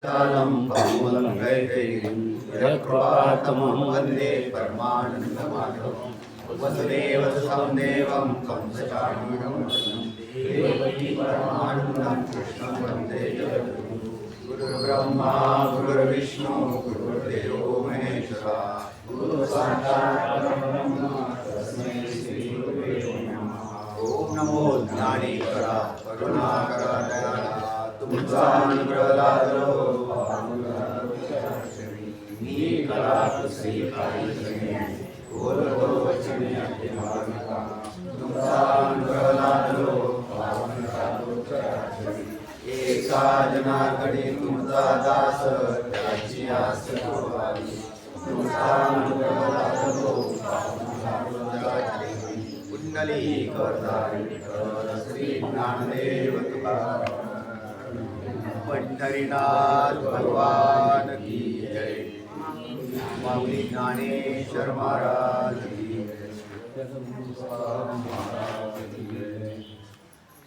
तालं भावमलङ्घयैर् यत्कृपातमं वन्दे परमानन्दमाधवं वसुदेवसुतं देवं कंसचाणूरं देवकी परमानन्दं कृष्णं वन्दे जगद्गुरुं गुरुर्ब्रह्मा गुरुर्विष्णु गुरुर्देवो महेश्वरः गुरुसाक्षात् परब्रह्म तस्मै श्रीगुरुवे नमः। ओम नमो ज्ञानेश्वरा करुणाकरा दयाळा तुमचा अनुग्रह लादलो मी कला श्री बोलतो वचने अतिभाविका तुमचा अनुग्रह लादलो एका जनाकडे तुमचा दास त्याची आस ठेवावी तुमचा अनुग्रह लादलो कुंडली करतारी श्री ज्ञानदेव तुकाराम पंढरीनाथ भगवान की जय। माऊली ज्ञानेश्वर महाराज की जय।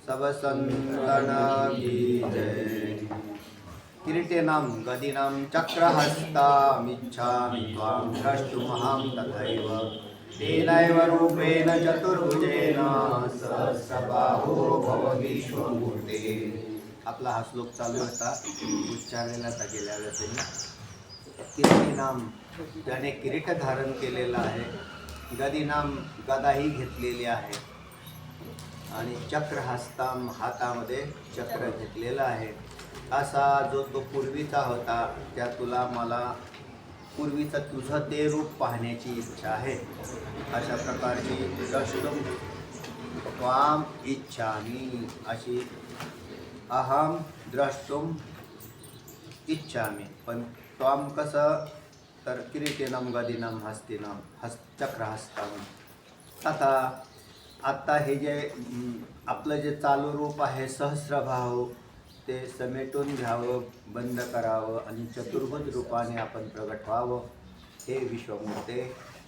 सब संतन की जय। किरीटेनां गदिनां चक्रहस्तामिच्छामि त्वां द्रष्टुमहं तथैव तेनैव रूपेण चतुर्भुजेन सहस्रबाहो भव विश्वमूर्ते। आपला हा श्लोक चालू होता उच्चारलेला गेल्या वेळेस किरीटीनाम त्याने किरीट धारण केलेला आहे गदिनाम गदाही घेतलेली आहे आणि चक्रहस्ताम हातामध्ये चक्र घेतलेला आहे असा जो तो पूर्वीचा होता त्या तुला मला पूर्वीचं तुझं ते रूप पाहण्याची इच्छा आहे अशा प्रकारची द्रष्टुम त्वाम इच्छामी अशी अहम द्रष्टुम इच्छामी पण त्वाम कसं तर किरीटेनम गदिनम हस्तिनम चक्रहस्ताम तथा आत्ता हे जे आपलं जे चालू रूप आहे सहस्रभाव ते समेटून घ्यावं बंद करावं आणि चतुर्भुज रूपाने आपण प्रगट व्हावं हे विश्वमूर्ते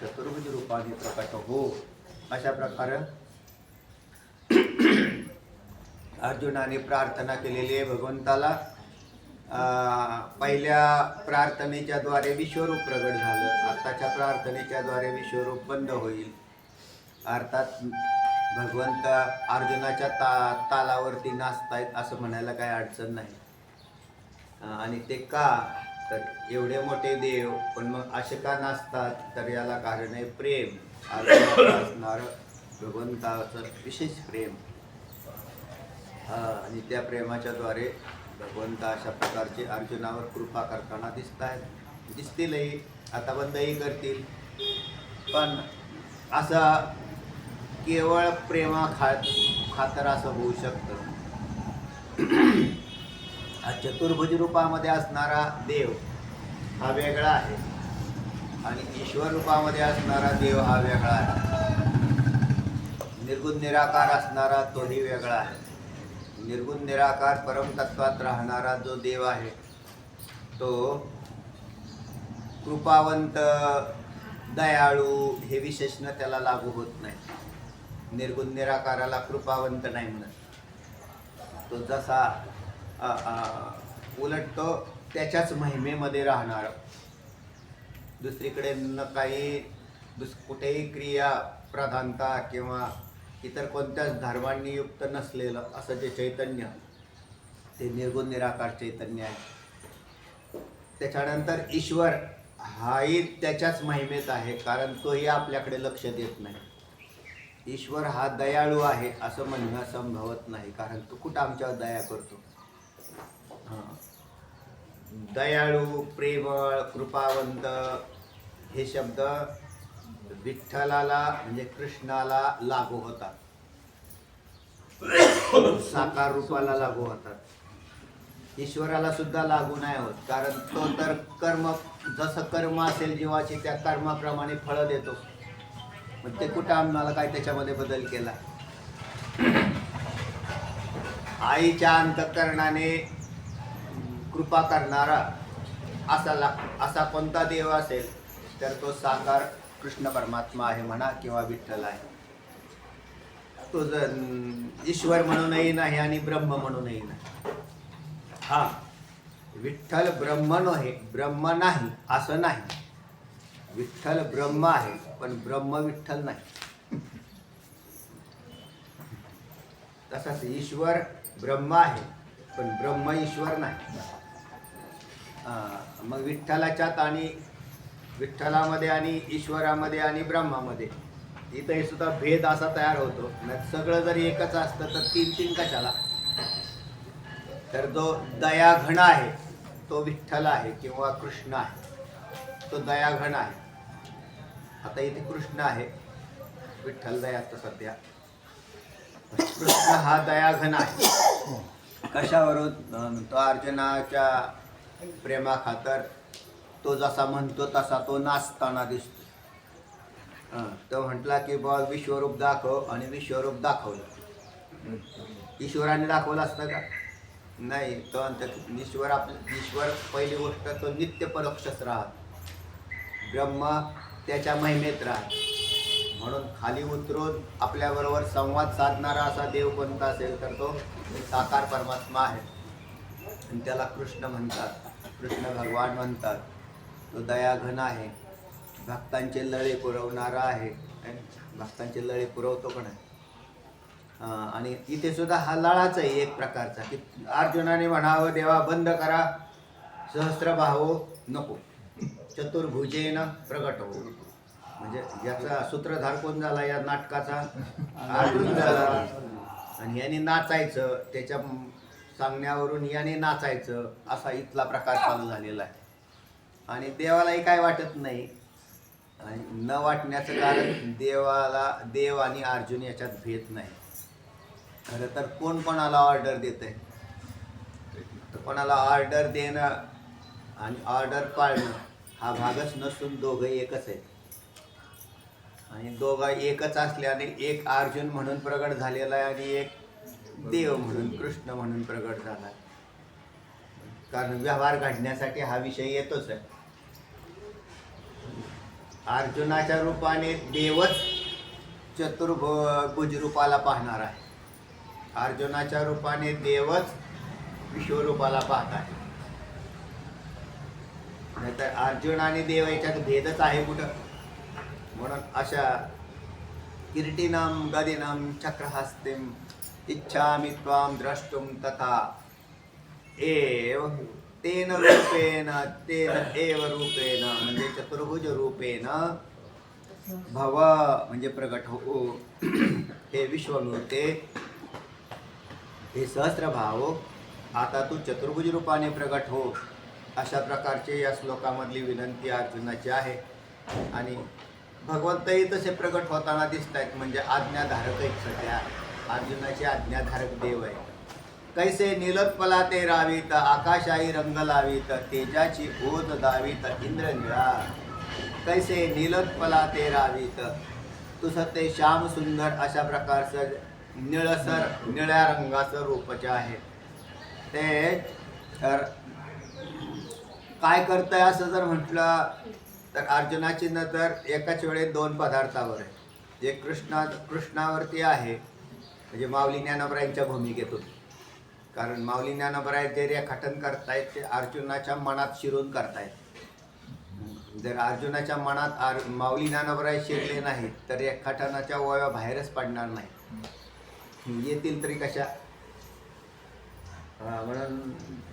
चतुर्भुज रूपाने प्रकट हो अशा प्रकारे अर्जुनाने प्रार्थना केलेली आहे भगवंताला। पहिल्या प्रार्थनेच्या द्वारे विश्वरूप प्रगट झालं आत्ताच्या प्रार्थनेच्या द्वारे विश्वरूप बंद होईल अर्थात भगवंत अर्जुनाच्या तालावरती नाचतायत असं म्हणायला काही अडचण नाही आणि ते का तर एवढे मोठे देव पण मग असे का नाचतात तर याला कारण आहे प्रेम अर्जुनावर असणारं भगवंताचं विशेष प्रेम आणि त्या प्रेमाच्या द्वारे भगवंत अशा प्रकारचे अर्जुनावर कृपा करताना दिसतीलही आता बंदही करतील पण असं केवळ प्रेमा खातर असं होऊ शकतं। हा चतुर्भुज रूपामध्ये असणारा देव हा वेगळा आहे आणि ईश्वर रूपामध्ये असणारा देव हा वेगळा आहे निर्गुण निराकार असणारा तोही वेगळा आहे। निर्गुण निराकार परमतत्वात राहणारा जो देव आहे तो कृपावंत दयाळू हे विशेषण त्याला लागू होत नाही। निर्गुण निराकाराला कृपावंत नाही म्हणत तो जसा उलट तो त्याच्याच महिमेमध्ये राहणार दुसरीकडे न काही कुठेही क्रिया प्रधानता किंवा इतर कोणत्याच धर्मांनी युक्त नसलेलं असं जे चैतन्य ते निर्गुण निराकार चैतन्य आहे। त्याच्यानंतर ईश्वर हाही त्याच्याच महिमेत आहे कारण तोही आपल्याकडे लक्ष देत नाही। ईश्वर हा दयाळू आहे असं म्हणणं संभवत नाही कारण तो कुठं आमच्यावर दया करतो। दयाळू प्रेमळ कृपावंत हे शब्द विठ्ठलाला म्हणजे कृष्णाला लागू होतात साकार रूपाला लागू होतात ईश्वराला सुद्धा लागू नाही होत कारण तो तर कर्म जसं कर्म असेल जीवाची त्या कर्माप्रमाणे फळ देतो मग ते कुठं आम्हाला काय त्याच्यामध्ये बदल केला। आईच्या अंतःकरणाने कृपा करणारा असा कोणता देव असेल तर तो साकार कृष्ण परमात्मा आहे म्हणा किंवा विठ्ठल आहे। तो ईश्वर म्हणूनही नाही आणि ब्रह्म म्हणूनही नाही। हा विठ्ठल ब्रह्म नव्हे, ब्रह्म नाही असं नाही. विठ्ठल ब्रह्म आहे पण ब्रह्म विठ्ठल नाही. तसाच ईश्वर ब्रह्म आहे पण ब्रह्म ईश्वर नाही. मग विठ्ठलाच्यात आणि विठ्ठलामध्ये आणि ईश्वरामध्ये आणि ब्रह्मामध्ये इथंही सुद्धा भेद असा तयार होतो. सगळं जरी एकच असतं तर तीन तीन कशाला. तर जो दयाघन आहे तो विठ्ठल आहे किंवा कृष्ण आहे. तो दयाघन आहे. आता इथे कृष्ण आहे, विठ्ठल दयाचं सध्या. कृष्ण हा दयाघन आहे. कशावरून? तो अर्जुनाच्या प्रेमाखातर तो जसा म्हणतो तसा तो नाचताना दिसतो. तो म्हटला की बा विश्वरूप दाखव, आणि विश्वरूप दाखवलं. ईश्वराने दाखवलं असतं का? नाही. तो ईश्वर पहिली गोष्ट तो नित्य परोक्षच राहत. ब्रह्म त्याच्या महिमेत राहत. म्हणून खाली उतरून आपल्याबरोबर संवाद साधणारा असा देव कोणता असेल तर तो साकार परमात्मा आहे. आणि त्याला कृष्ण म्हणतात, कृष्ण भगवान म्हणतात. तो दयाघन आहे, भक्तांचे लळे पुरवणारा आहे. भक्तांचे लळे पुरवतो पण आहे. आणि इथे सुद्धा हा लळाच आहे एक प्रकारचा, की अर्जुनाने म्हणावं देवा बंद करा, सहस्त्रबाहो नको, चतुर्भुजेन प्रगट हो. म्हणजे याचा सूत्रधार कोण झाला या नाटकाचा? अर्जुन झाला. आणि याने नाचायचं, त्याच्या सांगण्यावरून याने नाचायचं, असा इथला प्रकार चालू झालेला आहे. आणि देवालाही काय वाटत नाही. आणि न वाटण्याचं कारण देव आणि अर्जुन याच्यात भेद नाही. खरं तर कोण कोणाला ऑर्डर देत आहे? तर कोणाला ऑर्डर देणं आणि ऑर्डर पाळणं हा भागच नसून दोघं एकच आहेत. आणि दोघं एकच असल्याने एक अर्जुन म्हणून प्रगट झालेला आहे आणि एक देव म्हणून, कृष्ण म्हणून प्रगट झाला आहे. कारण व्यवहार घडण्यासाठी हा विषय येतोच आहे. अर्जुनाच्या रूपाने देवच चतुर्भुज रूपाला पाहणार आहे. अर्जुनाच्या रूपाने देवच विश्वरूपाला पाहत आहे. नाहीतर अर्जुन आणि देव याच्यात भेदच आहे कुठं? म्हणून अशा किरीटिनाम गदिनाम चक्रहस्तिम इच्छामि त्वां द्रष्टुम तथा एव तेन रूपेण तेन एव रूपेण, म्हणजे चतुर्भुज रूपेण भव, म्हणजे प्रगट हो. हे विश्वमूर्ते, हे सहस्त्रभाव, आता तू चतुर्भुज रूपाने प्रगट हो. अशा प्रकारचे या श्लोकामधली विनंती अर्जुनाची आहे. आणि भगवंतही तसे प्रगट होताना दिसत आहेत. म्हणजे आज्ञाधारक आहेत. सध्या अर्जुनाचे आज्ञाधारक देव आहे. कैसे नीलोत्पला ते रावीत, आकाशाई रंग लावीत, तेजाची ओत दावीत इंद्रनिळा. कैसे नीलोत्पला ते रावीत, तुझं ते श्याम सुंदर अशा प्रकारचं निळसर, निळ्या रंगाचं रूपच आहे ते. तर काय करतंय असं जर म्हटलं तर अर्जुनाची नजर एकाच वेळेस दोन पदार्थावर आहे. एक कृष्णावरती आहे, म्हणजे माऊली ज्ञानोबरायांच्या भूमिकेतून. कारण माऊली ज्ञानोबराय जे रेखाटन करतायत ते अर्जुनाच्या मनात शिरून करतायत. जर अर्जुनाच्या मनात माऊली ज्ञानोबराय शिरले नाहीत तर रेखाटनाच्या ओव्या बाहेरच पडणार नाही. येतील तरी कशा? म्हणून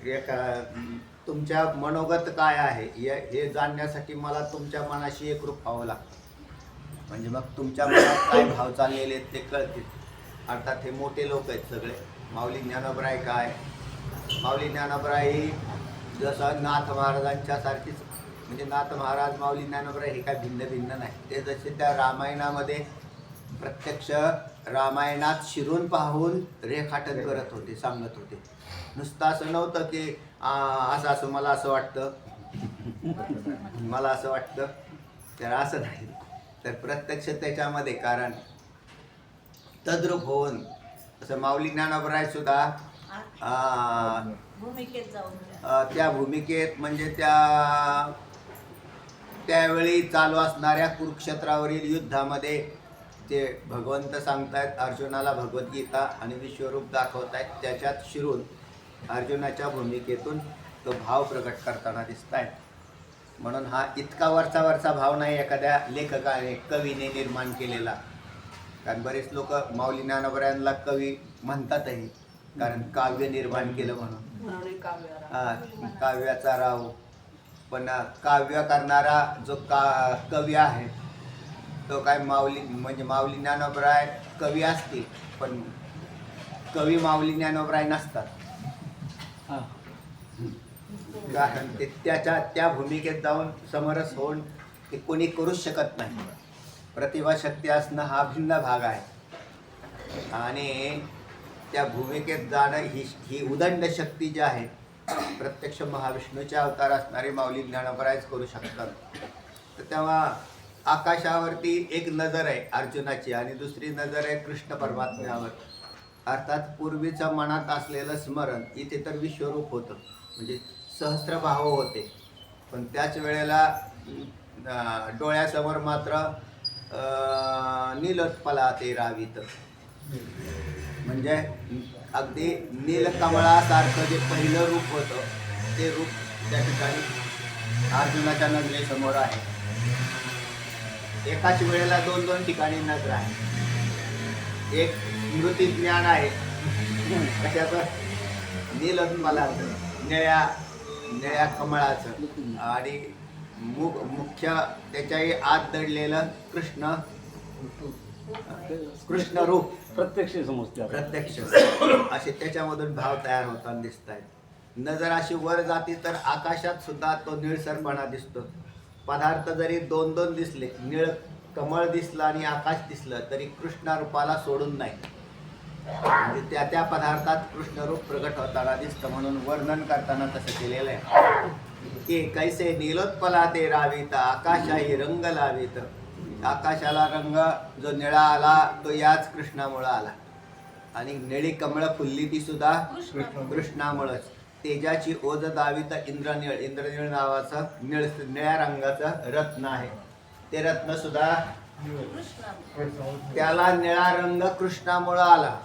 एक तुमच्या मनोगत काय आहे हे जाणण्यासाठी मला तुमच्या मनाशी एकरूप व्हावं लागतं. म्हणजे मग तुमच्या मनात काय भाव चाललेले आहेत ते कळतील. अर्थात हे मोठे लोक आहेत सगळे. माऊली ज्ञानोबराय काय? माऊली ज्ञानोबराय ही जसं नाथ महाराजांच्या सारखीच, म्हणजे नाथ महाराज माऊली ज्ञानोबराय हे काय भिन्न नाही. ते जसे त्या रामायणामध्ये प्रत्यक्ष रामायणात शिरून पाहून रेखाटन करत होते, सांगत होते. नुसतं असं नव्हतं की असं मला असं वाटतं, मला असं वाटतं, तर असं नाही. तर प्रत्यक्ष त्याच्यामध्ये कारण तद्रूप होऊन असं माऊली ज्ञानोबराय सुद्धा त्या भूमिकेत, म्हणजे त्यावेळी चालू असणाऱ्या कुरुक्षेत्रावरील युद्धामध्ये ते भगवंत सांगतायत अर्जुनाला भगवद्गीता आणि विश्वरूप दाखवतायत. त्याच्यात शिरून अर्जुनाच्या भूमिकेतून तो भाव प्रकट करताना दिसत आहे. म्हणून हा इतका वरचा भाव नाही एखाद्या लेखकाने कवीने निर्माण केलेला. कारण बरेच लोक माऊली ज्ञानोबा कवी म्हणतातही, कारण काव्य निर्माण केलं म्हणून. काव्याचा राव. पण काव्य करणारा जो कवी आहे तो काय माऊली म्हणजे माऊली ज्ञानोबराय कवी असतील, पण कवी माऊली ज्ञानोबराय नसतात. कारण ते त्या भूमिकेत जाऊन समरस होऊन ते कोणी करूच शकत नाही. प्रतिभाशक्ती असणं हा भिन्न भाग आहे, आणि त्या भूमिकेत जाणं ही उदंड शक्ती जी आहे प्रत्यक्ष महाविष्णूचे अवतार असणारे माऊली ज्ञानोबरायच करू शकतात. तर तेव्हा आकाशावरती एक नजर आहे अर्जुनाची आणि दुसरी नजर आहे कृष्ण परमात्म्यावर. अर्थात पूर्वीच्या मनात असलेलं स्मरण इथे तर विश्वरूप होतं, म्हणजे सहस्त्रबाहू होते. पण त्याच वेळेला डोळ्यासमोर मात्र नीलोत्पलाते रावीत, म्हणजे अगदी नीलकमळासारखं जे पहिलं रूप होतं ते रूप त्या ठिकाणी अर्जुनाच्या नजरेसमोर आहे. एकाच वेळेला दोन दोन ठिकाणी नजर आहे. एक स्मृती ज्ञान आहे कशाचं, नीलोत्पलाचं निळ्या कमळाचं, आणि मुख्य त्याच्याही आत दडलेलं कृष्ण रूप प्रत्यक्ष समजते. प्रत्यक्ष असे त्याच्यामधून भाव तयार होताना दिसत आहेत. नजर अशी वर जाती तर आकाशात सुद्धा तो निळसरपणा दिसतो. पदार्थ जरी दोन दोन दिसले, निळ कमळ दिसलं आणि आकाश दिसलं, तरी कृष्ण रूपाला सोडून नाही. म्हणजे त्या त्या पदार्थात कृष्ण रूप प्रगट होताना दिसतं. म्हणून वर्णन करताना तसं केलेलं आहे की कैसे नीलोत्पलाते रावीत आकाशाही रंग लावीत. आकाशाला रंग जो निळा आला तो याच कृष्णामुळं आला, आणि निळी कमळ फुलली ती सुद्धा कृष्णामुळंच. तेजाची ओज दावीत इंद्रनीळ. इंद्रनीळ नावाचं निळ्या रंगाचं रत्न आहे. ते रत्न सुद्धा त्याला निळा रंग कृष्णामुळं आला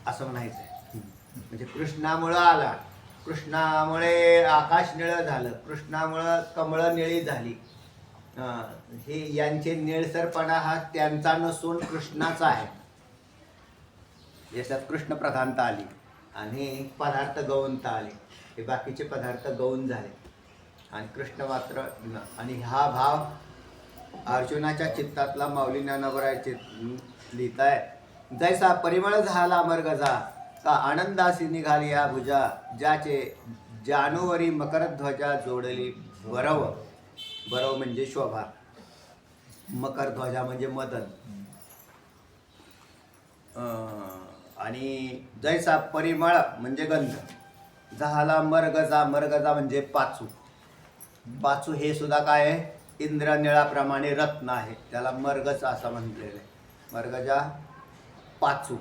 असं म्हणायचंय. म्हणजे कृष्णामुळं आला, कृष्णामुळे आकाश निळं झालं, कृष्णामुळं कमळं निळी झाली. हे यांचे निळसरपणा हा त्यांचा नसून कृष्णाचा आहे. याच्यात कृष्ण प्रधानता आली आणि पदार्थ गौणता आले. हे बाकीचे पदार्थ गौण झाले आणि कृष्ण मात्र आणि हा भाव अर्जुनाच्या चित्तातला माऊली ज्ञानोबरायचे लिहिताय. जैसा परिमळ झाला मरगजा का आनंदासी निघाली या भुजा. ज्याचे जानूवरी मकरध्वजा जोडली बरव. बरव म्हणजे शोभा, मकरध्वजा म्हणजे मदन. आणि जैसा परिमळ म्हणजे गंध. झाला मरगजा. मरगजा म्हणजे पाचू. पाचू हे सुद्धा काय आहे, इंद्रनिळाप्रमाणे रत्न आहे, त्याला मरगज असं म्हटलेलं आहे. मरगजा पाचू.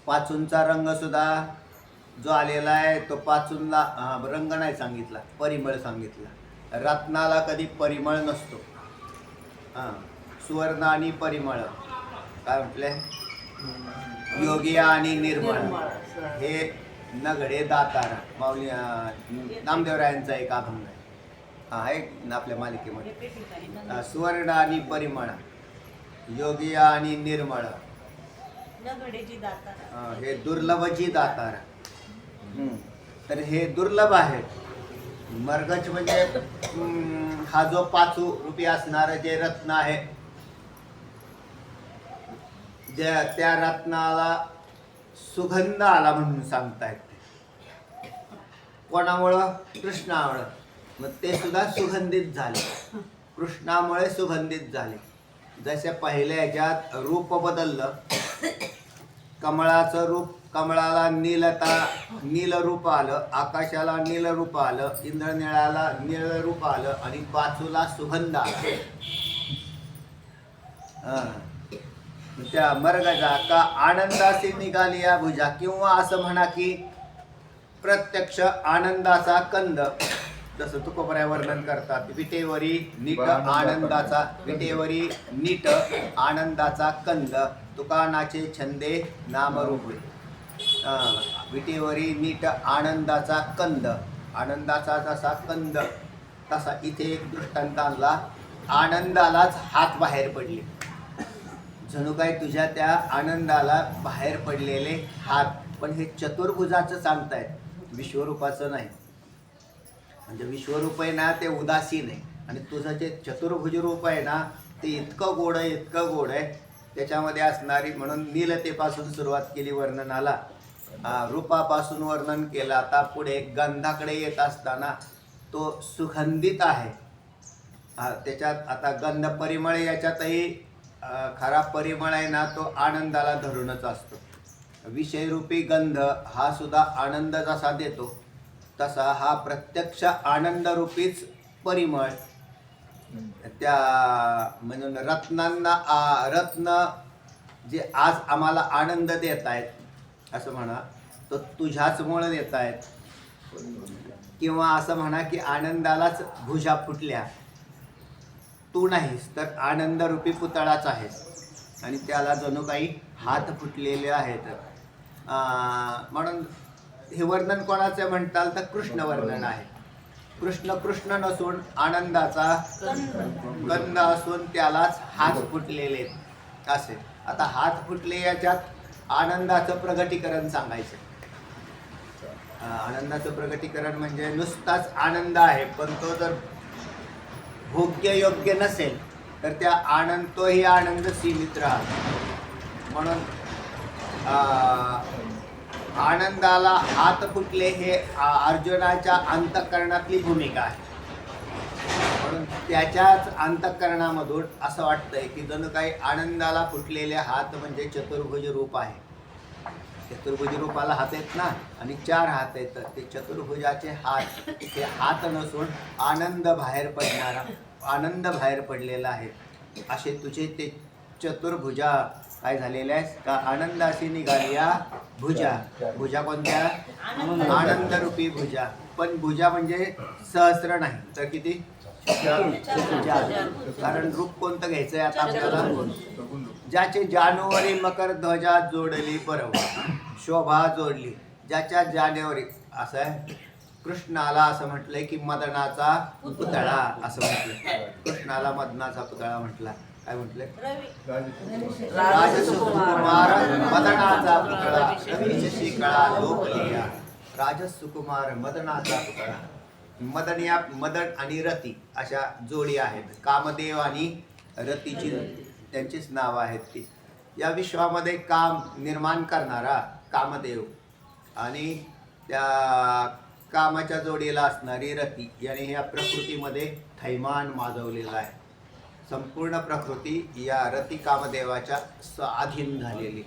पाचूंचा रंग सुद्धा जो आलेला आहे तो पाचूंना रंग नाही सांगितला, परिमळ सांगितला. रत्नाला कधी परिमळ नसतो. सुवर्ण आणि परिमळ काय म्हटले, योगिया आणि निर्मळ. हे नगडे दातार माऊली नामदेवरायांचा एक अभंग आहे. आहे आपल्या मालिकेमध्ये. सुवर्ण आणि परिमळ, योगिया आणि निर्मळ, हे दुर्लभची दातार. तर हे दुर्लभ आहे. मरगज म्हणजे हा जो पाचू रूपी असणारं जे रत्न आहे, त्या रत्नाला सुगंध आला म्हणून सांगतायत. कोणामुळं, कृष्णामुळं. मग ते सुद्धा सुगंधित झाले, कृष्णामुळे सुगंधित झाले. जसे पहिल्या ह्याच्यात रूप बदललं, कमळाचं रूप, कमळाला नील रूप आलं, आकाशाला नील रूप आलं, इंद्रनिळाला नील रूप आलं आणि पाचूला सुगंध आला. त्या मरगजा का आनंदाशी निघाली या भुजा, किंवा असं म्हणा की प्रत्यक्ष आनंदाचा कंद. जसं तुकोबराय वर्णन करतात, विटेवरी नीट आनंदाचा, विटेवरी नीट आनंदाचा कंद, तुकानाचे छंदे नामरूपे. विटेवरी नीट आनंदाचा कंद. आनंदाचा जसा कंद तसा इथे एक दृष्टांत आणला, आनंदालाच हात बाहेर पडले. जणू काय तुझ्या त्या आनंदाला बाहेर पडलेले हात. पण हे चतुर्भुजाचं सांगतायत, विश्वरूपाचं नाही. म्हणजे विश्वरूप आहे ना ते उदासीन आहे, आणि तुझं जे चतुर्भुज रूप आहे ना ते इतकं गोड आहे, इतकं गोड आहे. त्याच्यामध्ये असणारी, म्हणून नीलतेपासून सुरुवात केली वर्णनाला, रूपापासून वर्णन केलं. आता पुढे गंधाकडे येत असताना तो सुगंधित आहे. त्याच्यात आता गंध परिमळ, याच्यातही खरा परिमळ आहे ना तो आनंदाला धरूनच असतो. विषयरूपी गंध हा सुद्धा आनंद जसा देतो तसा हा प्रत्यक्ष आनंदरूपीच परिमळ. त्या म्हणून रत्नांना रत्न जे आज आम्हाला आनंद देत आहेत असं म्हणा, तो तुझ्याचमुळे देत आहेत. किंवा असं म्हणा की आनंदालाच भुजा फुटल्या, तू नाहीस तर आनंदरूपी पुतळाच आहेस, आणि त्याला जणू काही हात फुटलेले आहेत. म्हणून हे वर्णन कोणाचं म्हणताल तर कृष्ण वर्णन आहे. कृष्ण कृष्ण नसून आनंदाचा गंध असून त्यालाच हात फुटलेले असे. आता हात फुटले याच्यात आनंदाचं प्रगटीकरण सांगायचं. आनंदाचं प्रगटीकरण म्हणजे नुसताच आनंद आहे, पण तो जर भोग्य योग्य नसेल तर त्या तोही आनंद सीमित राहतो. म्हणून आनंदाला हात फुटले हे अर्जुनाच्या अंतःकरणातली भूमिका आहे. म्हणून त्याच्याच अंतःकरणामधून असं वाटतंय की जणू काही आनंदाला फुटलेले हात म्हणजे चतुर्भुज रूप आहे. चतुर्भुज रूपाला हात आहेत ना, आणि 4 हात आहेत. ते चतुर्भुजाचे हात हे हात नसून आनंद बाहेर पडणारा, आनंद बाहेर पडलेला आहे. असे तुझे ते चतुर्भुजा काय झालेल्या आहेत का, आनंदाशी निघाल्या भुजा. भुजा कोणत्या, आनंदरूपी भुजा. पण भुजा म्हणजे सहस्र नाही तर किती, कारण रूप कोणतं घ्यायचंय आता आपल्याला. ज्याचे जानेवारी मकर ध्वजा जोडली बरोबर, शोभा जोडली, ज्याच्या जानेवारी असं आहे. कृष्णाला असं म्हटलंय की मदनाचा पुतळा असं म्हटलं. कृष्णाला मदनाचा पुतळा म्हटला. काय म्हटलंय, राजसुकुमार मदनाचा पुतळा, रवी शिकळा लोकलिया. राजसुकुमार मदनाचा पुतळा. मदन आणि रती अशा जोडी आहेत. कामदेव आणि रतीची त्यांचीच नावं आहेत. ती या विश्वामध्ये काम निर्माण करणारा कामदेव आणि त्या कामाच्या जोडीला असणारी रती याने ह्या प्रकृतीमध्ये थैमान माजवलेला आहे. संपूर्ण प्रकृती या रती कामदेवाच्या अधीन झालेली.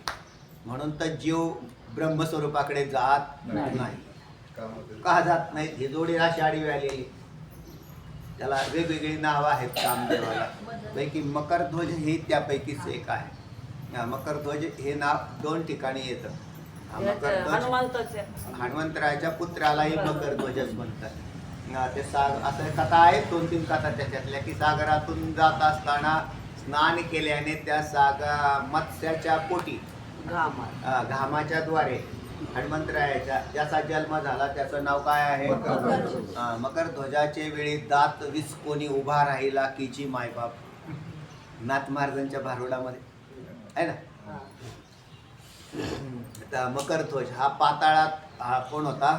म्हणून तर जीव ब्रह्मस्वरूपाकडे जात नाही. का जात नाही, ही जोडी अशी आडवी आलेली. त्याला वेगवेगळी नावं आहेत कामदेवाला. पैकी मकरध्वज हे त्यापैकीच एक आहे. मकरध्वज हे नाव 2 ठिकाणी येतं. मकरध्वज हनुमंतरायाच्या पुत्रालाही मकरध्वजच म्हणतात. ते असं कथा आहे, 2-3 कथा त्याच्यातल्या की सागरातून जात असताना स्नान केल्याने त्या मत्स्याच्या पोटी घामाच्या द्वारे हनुमंतरायाच्या ज्याचा जन्म झाला त्याचं नाव काय आहे, मकरध्वजाचे वेळी दात विस्कोनी उभा राहिला कीची मायबाप. नाथ महाराजांच्या भारुडामध्ये आहे ना. आता मकरध्वज हा पाताळात कोण होता,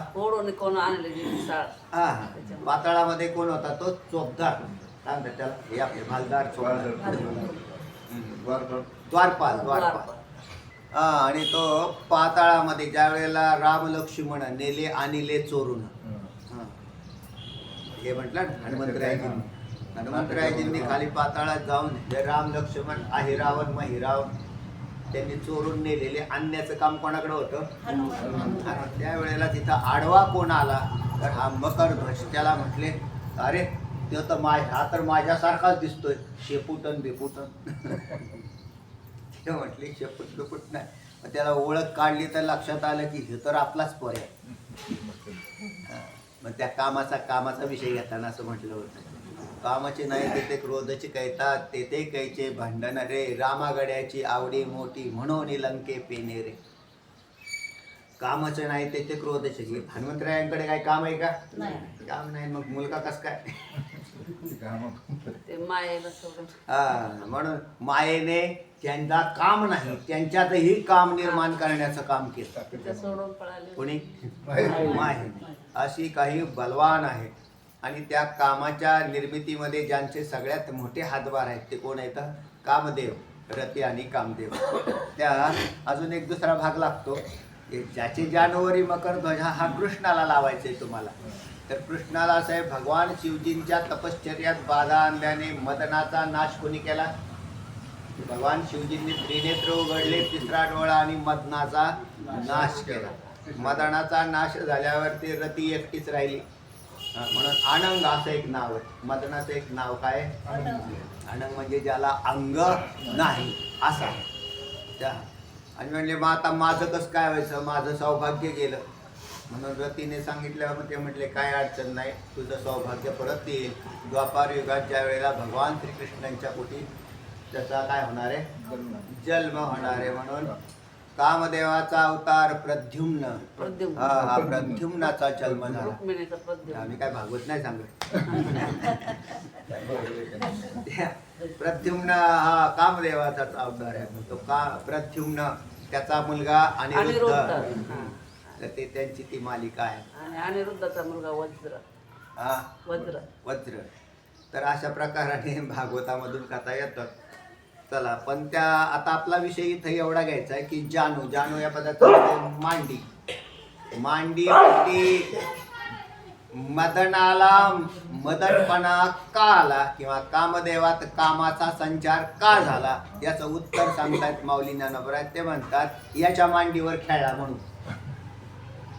पाताळामध्ये कोण होता, तो चोपदार सांगतात त्याला, हे आपले भालदार द्वारपाल. आणि तो पाताळामध्ये ज्या वेळेला राम लक्ष्मण नेले आणले चोरून, हे म्हटलं हनुमंतरायजींनी खाली पाताळात जाऊन जे राम लक्ष्मण अहिरावण महिरावण त्यांनी चोरून नेलेले आणण्याचं काम कोणाकडे होतं. त्यावेळेला तिथं आडवा कोण आला तर हा मकरध्वज. त्याला म्हटले अरे तो तर हा तर माझ्यासारखाच दिसतोय, शेपुटन बेपुटन. ते म्हटले शेपूट बेपूट नाही. त्याला ओळख काढली तर लक्षात आलं की हे तर आपलाच पर्याय. मग त्या कामाचा विषय घेताना असं म्हटलं होतं, कामाचे नाही तेथे क्रोधचे कहतात, तेथे कैचे भांडण रे, रामागड्याची आवडी मोठी म्हणून लंके पेने रे. कामच नाही ते क्रोधच आहे. हनुमंतरायांकडे काय काम आहे का? नाही. काम नाही, मग मुलगा कस काय? ते मायेला सोडून. हा, म्हणून मायेने त्यांचा काम नाही, त्यांच्यातही काम निर्माण करण्याचं काम केलं. तिथे सोडून पळाले. कोणी? माय. अशी काही बलवान आहेत आणि त्या कामाच्या निर्मितीमध्ये ज्यांचे सगळ्यात मोठे हातभार आहेत ते कोण आहेत? कामदेव, रती आणि कामदेव. त्या अजून एक दुसरा भाग लागतो, ज्याचे जानवरी मकर ध्वजा हा कृष्णाला लावायचा आहे तुम्हाला. तर कृष्णाला असं आहे, भगवान शिवजींच्या तपश्चर्यात बाधा आणल्याने मदनाचा नाश कोणी केला? भगवान शिवजींनी त्रिनेत्र उघडले, तिसरा डोळा आणि मदनाचा नाश केला. मदनाचा नाश झाल्यावर ते रती एकटीच राहिली. म्हणून आणंग असं एक नाव आहे. मदनाचं एक नाव काय? आणंग म्हणजे ज्याला अंग नाही असा. त्या आणि म्हणले मग आता माझं कसं काय व्हायचं? माझं सौभाग्य गेलं. म्हणून रतीने सांगितल्यावर ते म्हटले काय अडचण नाही, तुझं सौभाग्य परत येईल. द्वापार युगात ज्या वेळेला भगवान श्रीकृष्णांच्या पोटी त्याचा काय होणार आहे? जन्म होणार आहे. म्हणून कामदेवाचा अवतार प्रद्युम्न. हा प्रद्युम्नाचा जन्म झाला. आम्ही काय भागवत नाही सांगत. प्रद्युम्न हा कामदेवाचाच अवतार आहे. तो प्रद्युम्न त्याचा मुलगा अनिरुद्ध. तर ते त्यांची ती मालिका आहे. आणि अनिरुद्धाचा मुलगा वज्र. हा वज्र. वज्र. तर अशा प्रकाराने भागवतामधून कथा येतात. चला, पण त्या आता आपला विषय इथं एवढा घ्यायचा आहे की जानू. जानू या पदार्थामध्ये मांडी. मांडी मदनाला मदनपणा का आला किंवा कामदेवात कामाचा संचार का झाला याचं उत्तर सांगतायत माऊली ज्ञानोबा. ते म्हणतात याच्या मांडीवर खेळला म्हणून.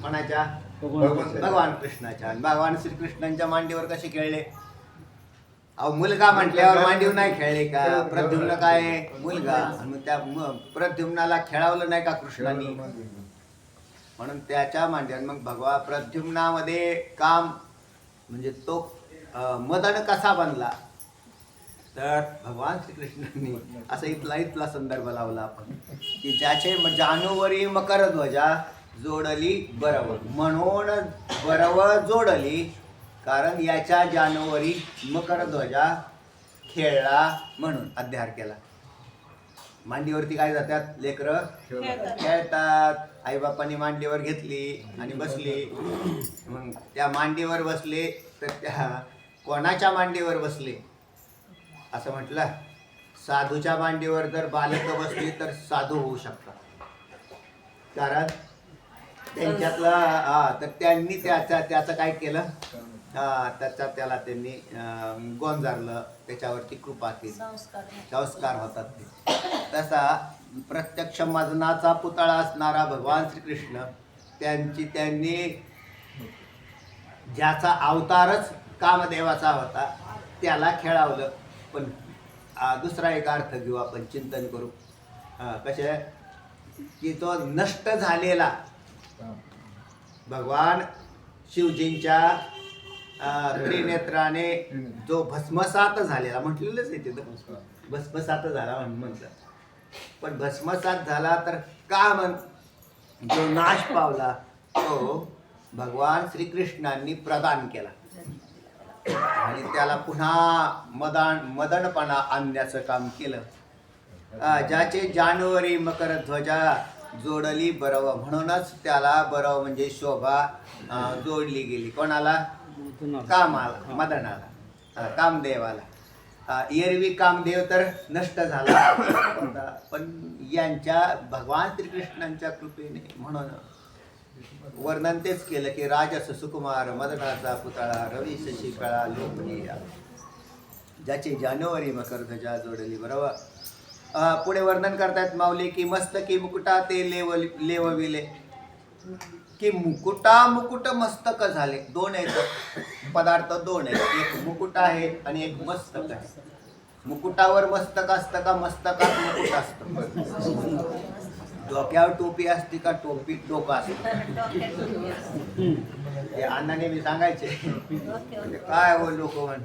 कोणाच्या? भगवान कृष्णाच्या. भगवान श्रीकृष्णांच्या मांडीवर कसे खेळले? अहो मुलगा म्हटल्यावर मांडीवर नाही खेळले का? प्रद्युम्न काय मुलगा, आणि त्या प्रद्युम्नाला खेळावलं नाही का कृष्णाने? म्हणून त्याच्या मांडीवर. मग भगवान प्रद्युम्नामध्ये काम म्हणजे तो मदन कसा बनला? तर भगवान श्रीकृष्णांनी असं इथला संदर्भ लावला आपण की ज्याचे जानूवरी मकर ध्वजा जोडली बरव. म्हणून बरव जोडली कारण याच्या जानूवरी मकर ध्वजा खेळला म्हणून अध्यार केला. मांडीवरती काय जातात लेकरं? खेळतात. आईबापांनी मांडीवर घेतली आणि बसली. मग त्या मांडीवर बसले तर त्या कोणाच्या मांडीवर बसले असं म्हटलं? साधूच्या मांडीवर जर बालक बसली तर साधू होऊ शकतात. कारण त्यांच्यातला तर त्यांनी त्याचं काय केलं? त्याला त्यांनी गोंजारलं, त्याच्यावरती कृपा केली, संस्कार होतात ते. तसा प्रत्यक्ष मदनाचा पुतळा असणारा भगवान श्रीकृष्ण त्यांनी ज्याचा अवतारच कामदेवाचा होता त्याला खेळावलं. पण दुसरा एक अर्थ घेऊ आपण, चिंतन करू. कसे की तो नष्ट झालेला भगवान शिवजींच्या त्रिनेत्राने जो भस्मसात झालेला, म्हटलेलंच आहे तिथं भस्मसात झाला म्हणतात. पण भस्मसात झाला तर का जो नाश पावला तो भगवान श्रीकृष्णांनी प्रदान केला आणि त्याला पुन्हा मदनपणा आणण्याचं काम केलं. ज्याचे जानवरी मकर ध्वजा जोडली बरव. म्हणूनच त्याला बरव म्हणजे शोभा जोडली गेली. कोणाला? कामाला, मदनाला, कामदेवाला. एरवी कामदेव तर नष्ट झाला होता, पण यांच्या भगवान श्रीकृष्णांच्या कृपेने म्हणून वर्णन तेच केलं की राजस सुकुमार मदनाचा पुतळा रवी शशी कळा लोकप्रिय ज्याची जानवरी मकर ध्वजा जोडली बरोबर. पुढे वर्णन करतायत माऊली की मस्तकी मुकुटा ते लेवविले की मुकुट मस्तक झाले. दोन आहेत पदार्थ, दोन आहेत. एक मुकुट आहे आणि एक मस्तक आहे. मुकुटावर मस्तक असतं का मस्तकात मुकुट असतं? डोक्यावर टोपी असते का टोपीत डोकं असतं? ते अण्णाने मी सांगायचे काय हो लोक म्हण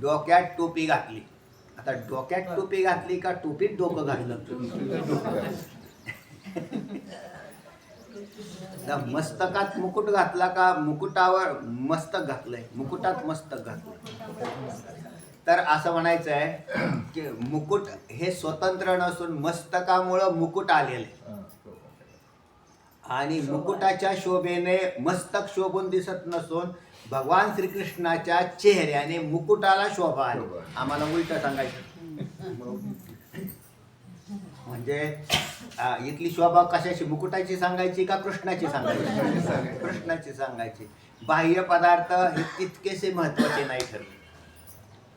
डोक्यात टोपी घातली. आता डोक्यात टोपी घातली का टोपीत डोकं घातलं? आता मस्तकात मुकुट घातला का मुकुटावर मस्तक घातलंय, मुकुटात मस्तक घातलंय. तर असं म्हणायचं आहे की मुकुट हे स्वतंत्र नसून मस्तकामुळं मुकुट आलेलं आहे. आणि मुकुटाच्या शोभेने मस्तक शोभून दिसत नसून भगवान श्रीकृष्णाच्या चेहऱ्याने मुकुटाला शोभा आली. आम्हाला उलट सांगायचं म्हणजे इथली शोभा कशाची, मुकुटाची सांगायची का कृष्णाची सांगायची? कृष्णाची सांगायची. बाह्य पदार्थ हे तितकेसे महत्वाचे नाही ठरले.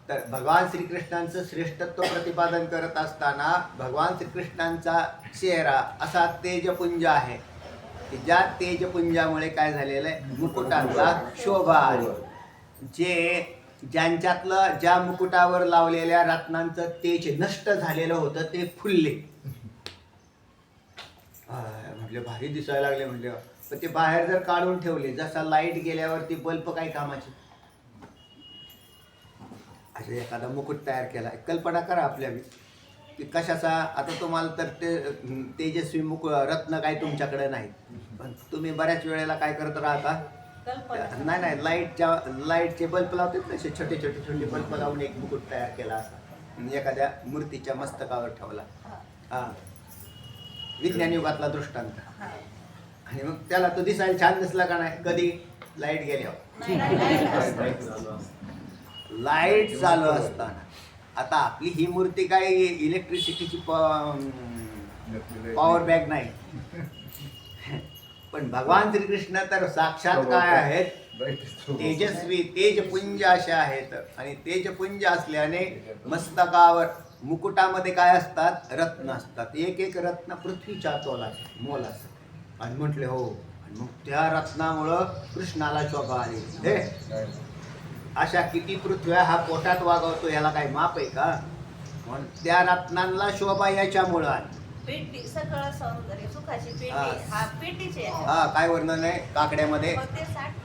तर भगवान श्रीकृष्णांचं श्रेष्ठत्व प्रतिपादन करत असताना भगवान श्रीकृष्णांचा चेहरा असा तेजपुंज आहे की ज्या तेजपुंजामुळे काय झालेलं आहे, मुकुटाचा शोभा आली. ज्यांच्यातलं ज्या मुकुटावर लावलेल्या रत्नांचं तेज नष्ट झालेलं होतं ते फुलले. म्हटले भारी दिसायला लागले म्हटले. पण ते बाहेर जर काढून ठेवले, जसा लाईट गेल्यावरती बल्ब काय कामाचे. असे एखादा मुकुट तयार केला, कल्पना करा आपल्या की कशाचा. आता तुम्हाला तर ते तेजस्वी रत्न काही तुमच्याकडे नाही, पण तुम्ही बऱ्याच वेळेला काय करत राहता, नाही लाईटचे बल्ब लावतात तसे छोटे बल्ब लावून एक मुकुट तयार केला असा एखाद्या मूर्तीच्या मस्तकावर ठेवला. हा विज्ञान युगातला दृष्टांत. आणि मग त्याला तो दिसायला छान दिसला का नाही, कधी लाईट गेल्यावर. लाईट चालू असताना. आता आपली ही मूर्ती काय इलेक्ट्रिसिटीची पॉवर बँक नाही, पण भगवान श्रीकृष्ण तर साक्षात काय आहेत, तेजस्वी तेजपुंज असे आहेत. आणि तेजपुंज असल्याने मस्तकावर मुकुटामध्ये काय असतात, रत्न असतात. एक रत्न पृथ्वीच्या तोलाचे मोल असतात. आणि म्हटले हो, आणि मग त्या रत्नामुळं कृष्णाला शोभा आली. हे अशा किती पृथ्व्या हा पोटात वागवतो, याला काय माप आहे का? म्हणून त्या रत्नांना शोभा याच्यामुळं आली. पेटी सकळ सौंदर्य सुखाची पेटी. हा पेटीचे हा काय वर्णन आहे काकड्यामध्ये,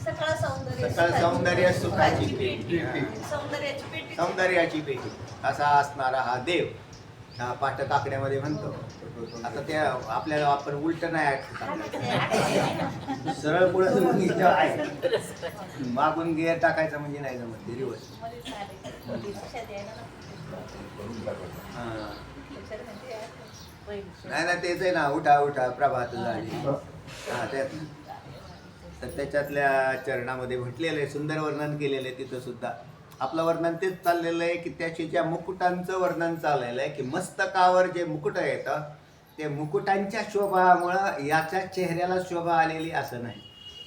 सकळ सौंदर्य सकळ सौंदर्य सुखाची पेटी, सौंदर्याची पेटी, सौंदर्याची पेटी असा असणारा हा देव. हा पाठ काकड्यामध्ये म्हणतो. आता ते आपल्याला आपण उलट नाही ऐकतो, सरळ पुढे मागून गिअर टाकायचं म्हणजे नाही जमत, रिवर्स. नाही ना तेच आहे ना, उठा उठा प्रभात झाली. हा त्यात तर त्याच्यातल्या चरणामध्ये म्हटलेलं आहे, सुंदर वर्णन केलेलं आहे. तिथं सुद्धा आपलं वर्णन तेच चाललेलं आहे की त्याची ज्या मुकुटांचं वर्णन चाललेलं आहे की मस्तकावर जे मुकुट येतं ते मुकुटांच्या शोभामुळं याच्या चेहऱ्याला शोभा आलेली असं नाही.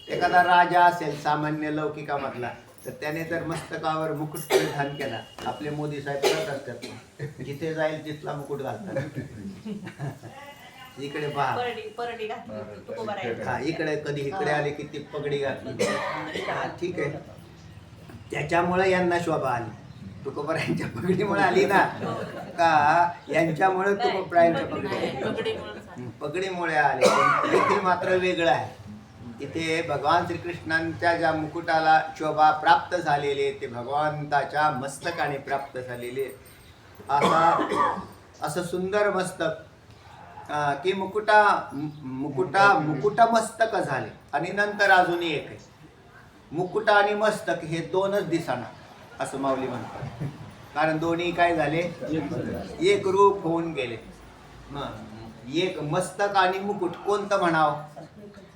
एखादा राजा असेल सामान्य लौकिकामधला, तर त्याने जर मस्तकावर मुकुट परिधान केला, आपले मोदी साहेब करत असतात, जिथे जाईल तिथला मुकुट घालतात. इकडे पहा, हा इकडे कधी इकडे आले की ती पगडी घातली. ठीक आहे, त्याच्यामुळे यांना शोभा आली. तुकोबरायांच्या पगडीमुळे आली ना का, यांच्यामुळे तुकोबरायांच्या पगडीमुळे आले. देखील मात्र वेगळं आहे. इथे भगवान श्रीकृष्णांच्या ज्या मुकुटाला शोभा प्राप्त झालेली आहे ते भगवंताच्या मस्तकाने प्राप्त झालेली आहे. असं सुंदर मस्तक की मुकुट मस्तक झाले. आणि नंतर अजूनही एक आहे, मुकुट आणि मस्तक हे दोनच दिसणार असं माऊली म्हणतात. कारण दोन्ही काय झाले, एक रूप होऊन गेले. एक मस्तक आणि मुकुट कोणतं म्हणावं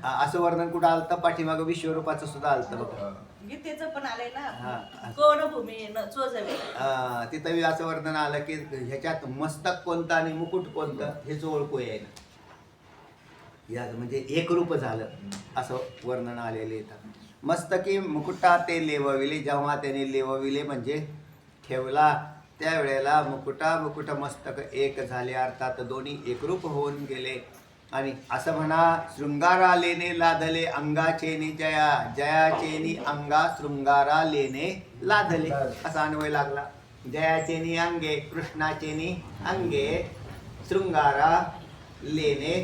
असं वर्णन कुठं आलं, पाठीमागं विश्वरूपाचं सुद्धा आलं बघा. गीतेचं पण आलंय ना, कोण भूमी चोजवे. तिथं असं वर्णन आलं की ह्याच्यात मस्तक कोणतं आणि मुकुट कोणतं हेच ओळखू येईल. या म्हणजे एक रूप झालं असं वर्णन आलेले येतात. मस्तकी मुकुटा ते लेवविले, जेव्हा त्याने लेवविले म्हणजे ठेवला, त्यावेळेला मुकुट मस्तक एक झाले, अर्थात दोन्ही एकरूप होऊन गेले. आणि असं म्हणा, शृंगारा लेणे लादले अंगाचेनी जया, जयाचेनी अंगा शृंगारा लेणे लादले असा अन्वय लागला. जयाचेनी अंगे, कृष्णाचेनी अंगे, शृंगारा लेणे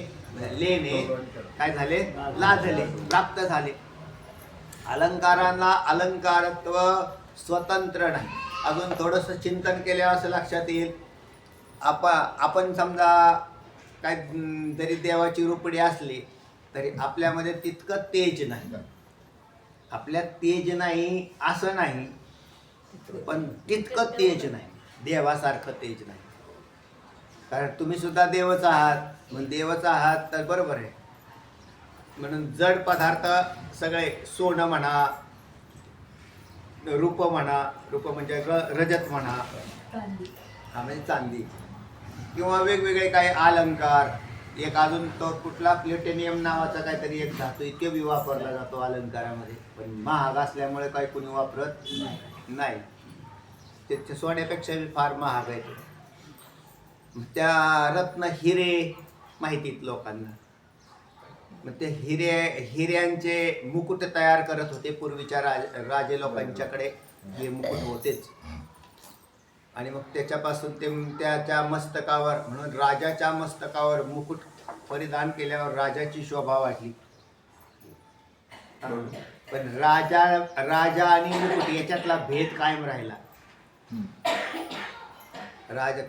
काय झाले, लादले, प्राप्त झाले. अलंकारांना अलंकारत्व स्वतंत्र नाही. अजून थोडंसं चिंतन केल्यावर असं लक्षात येईल, आपण समजा काय जरी देवाची रुपडी असली तरी आपल्यामध्ये तितकं तेज नाही. आपल्यात तेज नाही असं नाही, पण तितकं तेज नाही, देवासारखं तेज नाही. कारण तुम्ही सुद्धा देवच आहात. मग देवच आहात तर बरोबर आहे. म्हणून जड पदार्थ सगळे, सोनं म्हणा, रूप म्हणा, रूप म्हणजे रजत म्हणा, हा म्हणजे चांदी, किंवा वेगवेगळे काही अलंकार, एक अजून तो कुठला प्लेटिनियम नावाचा काहीतरी एक धातू, इतके बी वापरला जातो अलंकारामध्ये, पण महाग असल्यामुळे काही कुणी वापरत नाही. ते सोन्यापेक्षा बी फार महाग आहे. त्या रत्न हिरे माहितीत लोकांना. मग ते हिऱ्यांचे मुकुट तयार करत होते पूर्वीच्या राजे लोकांच्याकडे. हे मुकुट होतेच. आणि मग त्याच्यापासून ते त्याच्या मस्तकावर, म्हणून राजाच्या मस्तकावर मुकुट परिधान केल्यावर राजाची शोभा वाढली. पण राजा आणि मुकुट याच्यातला भेद कायम राहिला.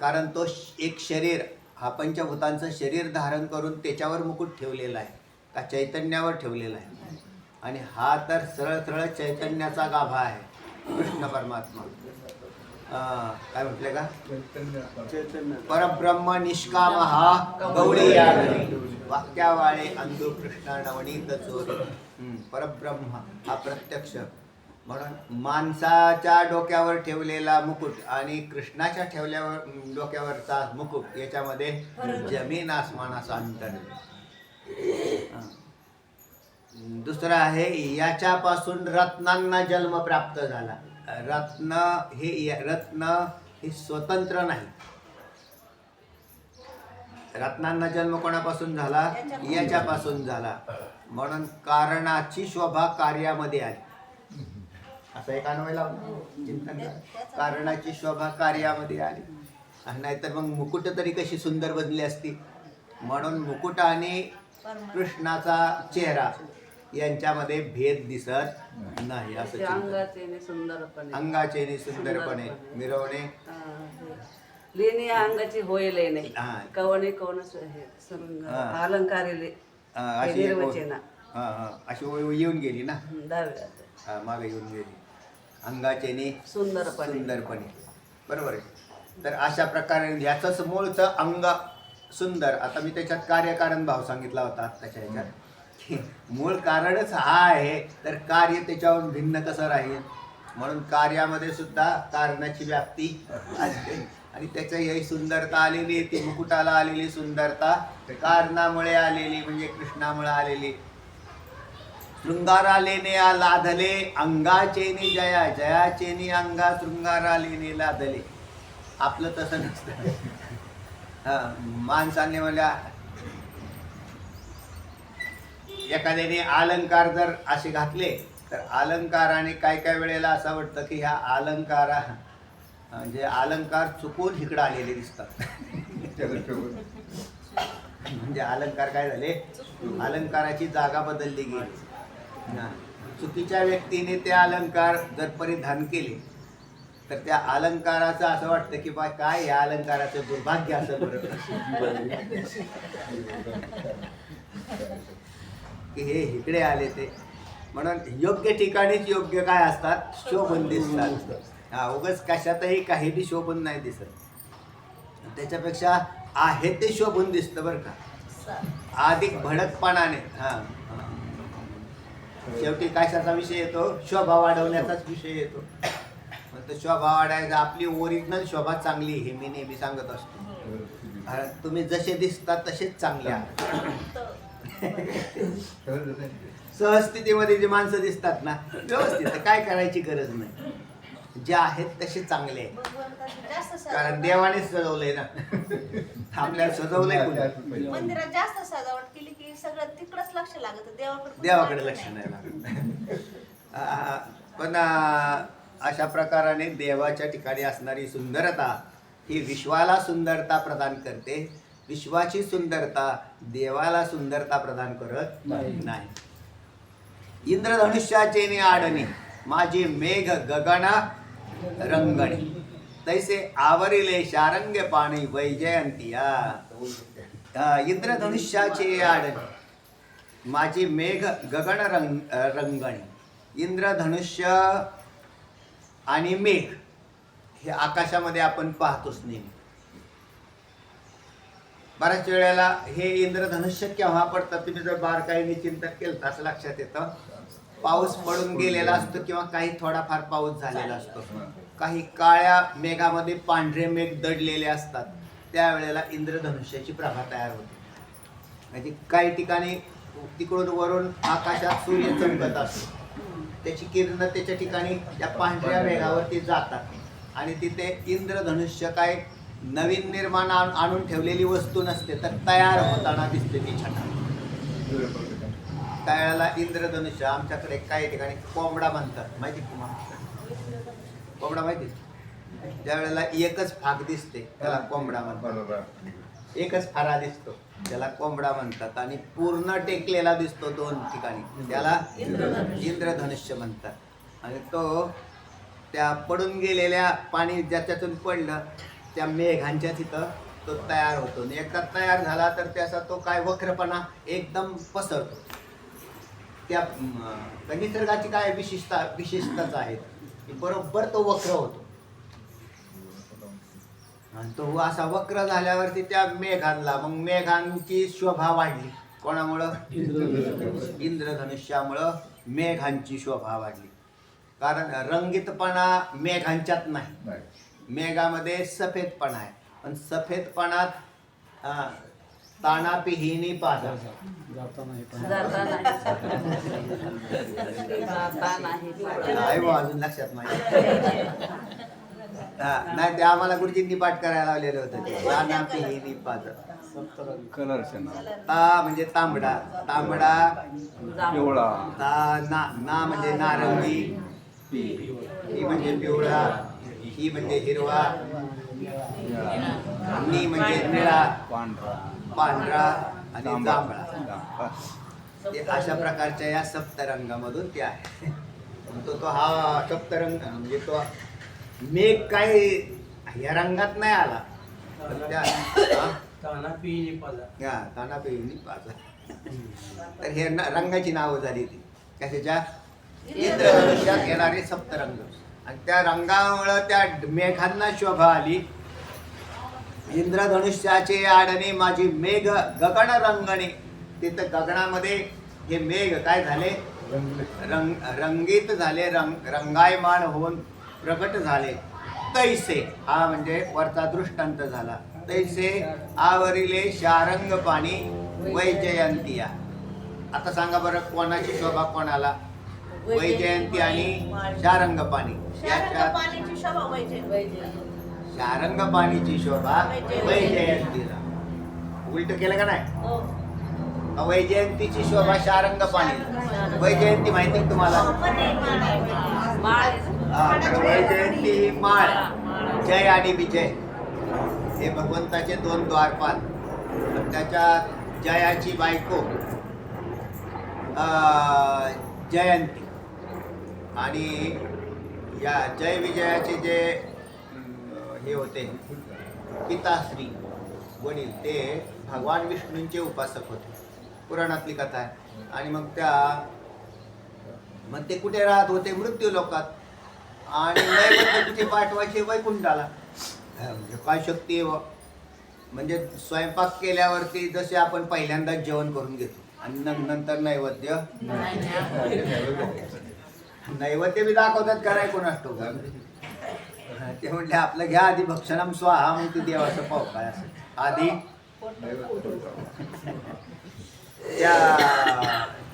कारण तो एक शरीर, हा पंचभूतांचं शरीर धारण करून त्याच्यावर मुकुट ठेवलेला आहे का चैतन्यावर ठेवलेला आहे. आणि हा तर सरळ सरळ चैतन्याचा गाभा आहे, कृष्ण परमात्मा. काय म्हटले का, परब्रह्म निष्काम हा गौडीया वाक्यावाळे अंधू कृष्णा नवनीत चोरी. परब्रह्म हा प्रत्यक्ष, म्हणून माणसाच्या डोक्यावर ठेवलेला मुकुट आणि कृष्णाच्या डोक्यावरचा मुकुट याच्यामध्ये जमीन आसमानाचा अंतर. दुसरं आहे, याच्यापासून रत्नांना जन्म प्राप्त झाला. रत्न हे स्वतंत्र नाही. रत्नांना जन्म कोणापासून झाला, याच्यापासून झाला. म्हणून कारणाची शोभा कार्यामध्ये आली. असं एक अन्वय लावलं चिंतन. कारणाची शोभा कार्यामध्ये आली. नाहीतर मग मुकुट तरी कशी सुंदर बनली असती. म्हणून मुकुट आणि कृष्णाचा चेहरा यांच्यामध्ये भेद दिसत नाही. असं अंगाचे सुंदरपणे, अंगाचे सुंदरपणे मिरवणे. लेणे अंगाची होय लेणे, कवणे कवण अलंकारिले निर्वचना. अशी येऊन गेली ना, दहाव्या मागे येऊन गेली. अंगाचे सुंदरपणे, बरोबर आहे. तर अशा प्रकारे याचंच मूळचं अंग सुंदर. आता मी त्याच्यात कार्यकारण भाव सांगितला होता आत्ताच्या ह्याच्यात, की मूळ कारणच हा आहे, तर कार्य त्याच्याहून भिन्न कसं राहील. म्हणून कार्यामध्ये सुद्धा कारणाची व्याप्ती असते. आणि त्याच्या ही सुंदरता आलेली, ती मुकुटाला आलेली सुंदरता कारणामुळे आलेली, म्हणजे कृष्णामुळे आलेली. शृंगारालेने लाधले अंगाचेनी जया, जयाचेनी अंगा शृंगारालेने लाधले. आपलं तसं नसतं. माणसाने मला एखाद्याने अलंकार जर असे घातले, तर अलंकाराने काय काय वेळेला असं वाटतं की ह्या अलंकारा म्हणजे अलंकार चुकून इकडं आलेले दिसतात. म्हणजे अलंकार काय झाले, अलंकाराची जागा बदलली गेली. चुकीच्या व्यक्तीने ते अलंकार जर परिधान केले, तर त्या अलंकाराचं असं वाटतं की बा काय या अलंकाराचं दुर्भाग्य असं बरं की हे इकडे आले ते. म्हणून योग्य ठिकाणीच योग्य काय असतात, शोभून दिसतात. उगाच कशातही काही बी शोभून नाही दिसत. त्याच्यापेक्षा आहे ते शोभून दिसतं बरं का, अधिक भडकपणाने. शेवटी कशाचा विषय येतो, शोभा वाढवण्याचाच विषय येतो. तर शोभा वाढायचा, आपली ओरिजिनल शोभा चांगली हे मी नेहमी सांगत असतो. तुम्ही जसे दिसतात तसेच चांगले आहात. सहस्थितीमध्ये जी माणसं दिसतात ना, व्यवस्थित, काय करायची गरज नाही, जे आहेत तसे चांगले आहेत. कारण देवानेच सजवलंय ना, आपल्याला सजवलंय. मंदिरात जास्त सजावट केली की सगळं तिकडच लक्ष लागत, देवाकडे लक्ष नाही लागत. पण अशा प्रकाराने देवाच्या ठिकाणी असणारी सुंदरता ही विश्वाला सुंदरता प्रदान करते. विश्वाची सुंदरता देवाला सुंदरता प्रदान करत नाही. इंद्रधनुष्याचे आडणी माझी मेघ गगना रंगणी, तैसे आवरिले शारंग पाणी वैजयंती. इंद्रधनुष्याचे आडणी, माझी मेघ गगन रंगणी. इंद्रधनुष्य आणि मेघ हे आकाशामध्ये आपण पाहतोच नेहमी. बऱ्याच वेळेला हे इंद्रधनुष्य केव्हा पडतात तुम्ही जर बारकाईने चिंतन केलं तर असं लक्षात येतं, पाऊस पडून गेलेला असतो किंवा काही थोडाफार पाऊस झालेला असतो. काही काळ्या मेघामध्ये पांढरे मेघ दडलेले असतात, त्यावेळेला इंद्रधनुष्याची प्रभा तयार होते. म्हणजे काही ठिकाणी तिकडून वरून आकाशात सूर्य चमकत असतो, त्याची किरण त्याच्या ठिकाणी त्या पांढऱ्या मेघावरती जातात आणि तिथे इंद्रधनुष्य काय नवीन निर्माण आणून ठेवलेली वस्तू नसते, तर तयार होताना दिसते ती छटा. त्यावेळेला इंद्रधनुष्य आमच्याकडे काही ठिकाणी कोंबडा म्हणतात, माहिती तुम्हाला कोंबडा माहिती? ज्या वेळेला एकच फाक दिसते त्याला कोंबडा म्हणतात, एकच फारा दिसतो त्याला कोंबडा म्हणतात, आणि पूर्ण टेकलेला दिसतो दोन ठिकाणी त्याला इंद्रधनुष्य म्हणतात. आणि तो त्या पडून गेलेल्या पाणी ज्याच्यातून पडलं त्या मेघांच्या तिथं तो तयार होतो. आणि एकदा तयार झाला तर त्याचा तो काय वक्रपणा एकदम पसरतो. त्या निसर्गाची काय विशेषताच आहेत की बरोबर तो वक्र होतो. आणि तो असा वक्र झाल्यावरती त्या मेघांना मग मेघांची शोभा वाढली. कोणामुळं? इंद्रधनुष्यामुळं मेघांची शोभा वाढली. कारण रंगीतपणा मेघांच्यात नाही, मेघामध्ये सफेदपणा आहे. पण सफेदपणात तानापिहीनी पाजा नाही बा, अजून लक्षात नाही. नाही ते आम्हाला गुरुजींनी पाठ करायला लावलेलं होतं ते तानापिहीनी पाजा. ता म्हणजे तांबडा, तांबडा पिवळा, ना म्हणजे नारंगी, ही म्हणजे पिवळा, ही म्हणजे हिरवा, नी म्हणजे निळा, पांढरा आणि जांभळा. अशा प्रकारच्या या सप्तरंगामधून ते आहे. तो हा सप्तरंग म्हणजे तो मेघ काय या रंगात नाही आला, तानापिहीनी पाजा. तर हे रंगाची नावं झाली ती कशाच्या? इंद्रधनुष्यात येणारे सप्तरंग. आणि त्या रंगामुळं त्या मेघांना शोभा आली. इंद्रधनुष्याचे आडणे माझी मेघ गगन रंगणे. तिथं गगनामध्ये हे मेघ काय झाले? रंगीत झाले, रंगायमान होऊन प्रकट झाले. तैसे हा म्हणजे वरचा दृष्टांत झाला. तैसे आवरिले शारंग पाणी वैजयंतिया. आता सांगा बरं कोणाची शोभा कोणाला? वैजयंती आणि शारंग पाणी. शारंग पाणीची शोभा वैजयंतीला. उलट केलं का नाही? वैजयंतीची शोभा शारंग पाणी. वैजयंती माहिती आहे तुम्हाला? वैजयंती ही माळ. जय आणि विजय हे भगवंताचे दोन द्वारपाल. त्याच्या जयाची बायको जयंती आणि या जय विजयाचे जे हे होते पिताश्री वडील ते भगवान विष्णूंचे उपासक होते. पुराणातली कथा आहे. आणि मग ते कुठे राहत होते? मृत्यू लोकात. आणि नैवेद्य कुठे पाठवायचे? वैकुंठाला. म्हणजे काय शक्ती आहे? म्हणजे स्वयंपाक केल्यावरती जसे आपण पहिल्यांदा जेवण करून घेतो आणि नंतर नैवेद्य बी दाखवतात कराय कोण असतो का? ते म्हणले आपलं घ्या आधी भक्षणम स्वाहा, मग ते देवाचं पाव काय असं आधी त्या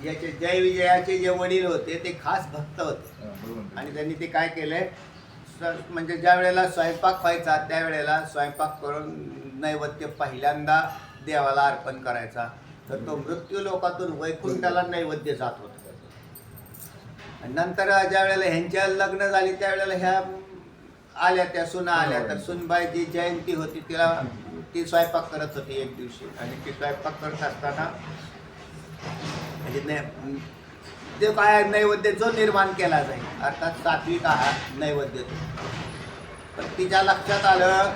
याचे जय विजयाचे जे वडील होते ते खास भक्त होते. आणि त्यांनी ते काय केलंय, म्हणजे ज्या वेळेला स्वयंपाक व्हायचा त्यावेळेला स्वयंपाक करून नैवेद्य पहिल्यांदा देवाला अर्पण करायचा. तर तो मृत्यू लोकातून वैकुंठाला नैवेद्य जात होता. नंतर ज्या वेळेला ह्यांच्या लग्न झाली त्यावेळेला ह्या आल्या, त्या सुना आल्या. तर सुनबाईची जयंती होती, ती स्वयंपाक करत होती एक दिवशी. आणि ती स्वयंपाक करत असताना म्हणजे ते काय नैवेद्य जो निर्माण केला जाईल अर्थात सात्विक आहार नैवेद्य. तर तिच्या लक्षात आलं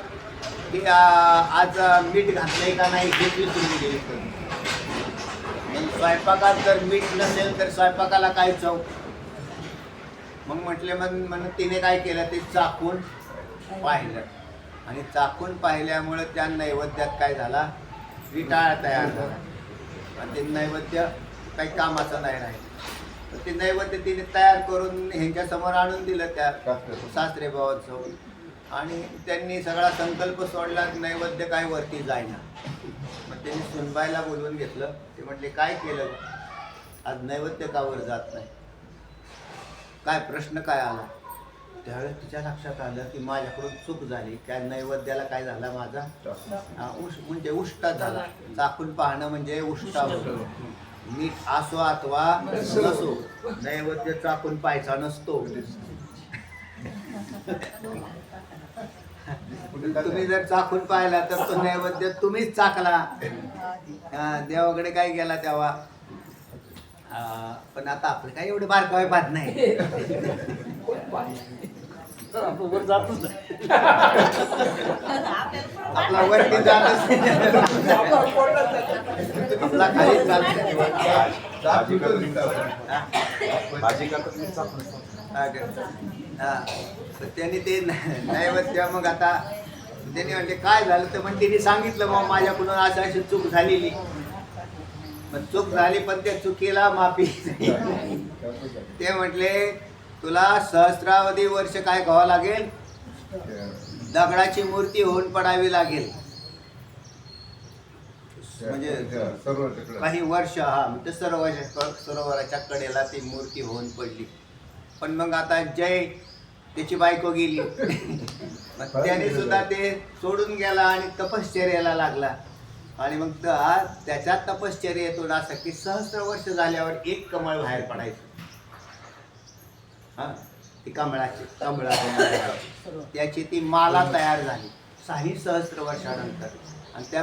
की आज मीठ घातलंय का नाही हे विसरून गेली. स्वयंपाकात जर मीठ नसेल तर स्वयंपाकाला काय चव. मग म्हटले मग तिने काय केलं ते चाकून पाहिलं आणि चाकून पाहिल्यामुळे त्या नैवेद्यात काय झाला, विटाळ तयार झाला आणि ते नैवेद्य काही कामाचं नाही राहिलं. तर ते नैवेद्य तिने तयार करून ह्यांच्या समोर आणून दिलं त्या सासरे भावाचं आणि त्यांनी सगळा संकल्प सोडला, नैवेद्य काय वरती जायना. मग त्यांनी सुनबाईला बोलवून घेतलं. ते म्हटले काय केलं आज, नैवेद्य का वर जात नाही, काय प्रश्न काय आला. त्यावेळेस तिच्या लक्षात आलं की माझ्याकडून चूक झाली, त्या नैवेद्याला काय झाला माझा म्हणजे उष्टा झाला. चाकून पाहणं म्हणजे उष्टा होतो. मीठ असो अथवा नसो, नैवेद्य चाकून पाहायचा नसतो. तुम्ही जर चाकून पाहिला तर तो नैवेद्य तुम्हीच चाकला. देवाकडे काय गेला तेव्हा. पण आता आपलं काय एवढे बारकावे बात नाही. आपला वरती जातच आपला खाली त्यांनी ते नैवेद्य मग आता त्यांनी म्हणले काय झालं, तर मग त्यांनी सांगितलं मग माझ्याकडून असं अशी चूक झालेली. मग चूक झाली पण त्या चुकीला माफी. ते म्हटले तुला सहस्रावधी वर्ष काय घ्यावं लागेल, दगडाची मूर्ती होऊन पडावी लागेल. म्हणजे काही वर्ष म्हणजे सरोवराच्या कडेला ती मूर्ती होऊन पडली. पण मग आता जय त्याची बायको गेली. मग त्याने सुद्धा ते सोडून गेला आणि तपश्चर्याला लागला. आणि मग त्याच्या तपश्चर्येतून असं की सहस्र वर्ष झाल्यावर एक कमळ बाहेर पडायचं. ती कमळाची त्याची ती माला तयार झाली 6 सहस्र वर्षानंतर. आणि त्या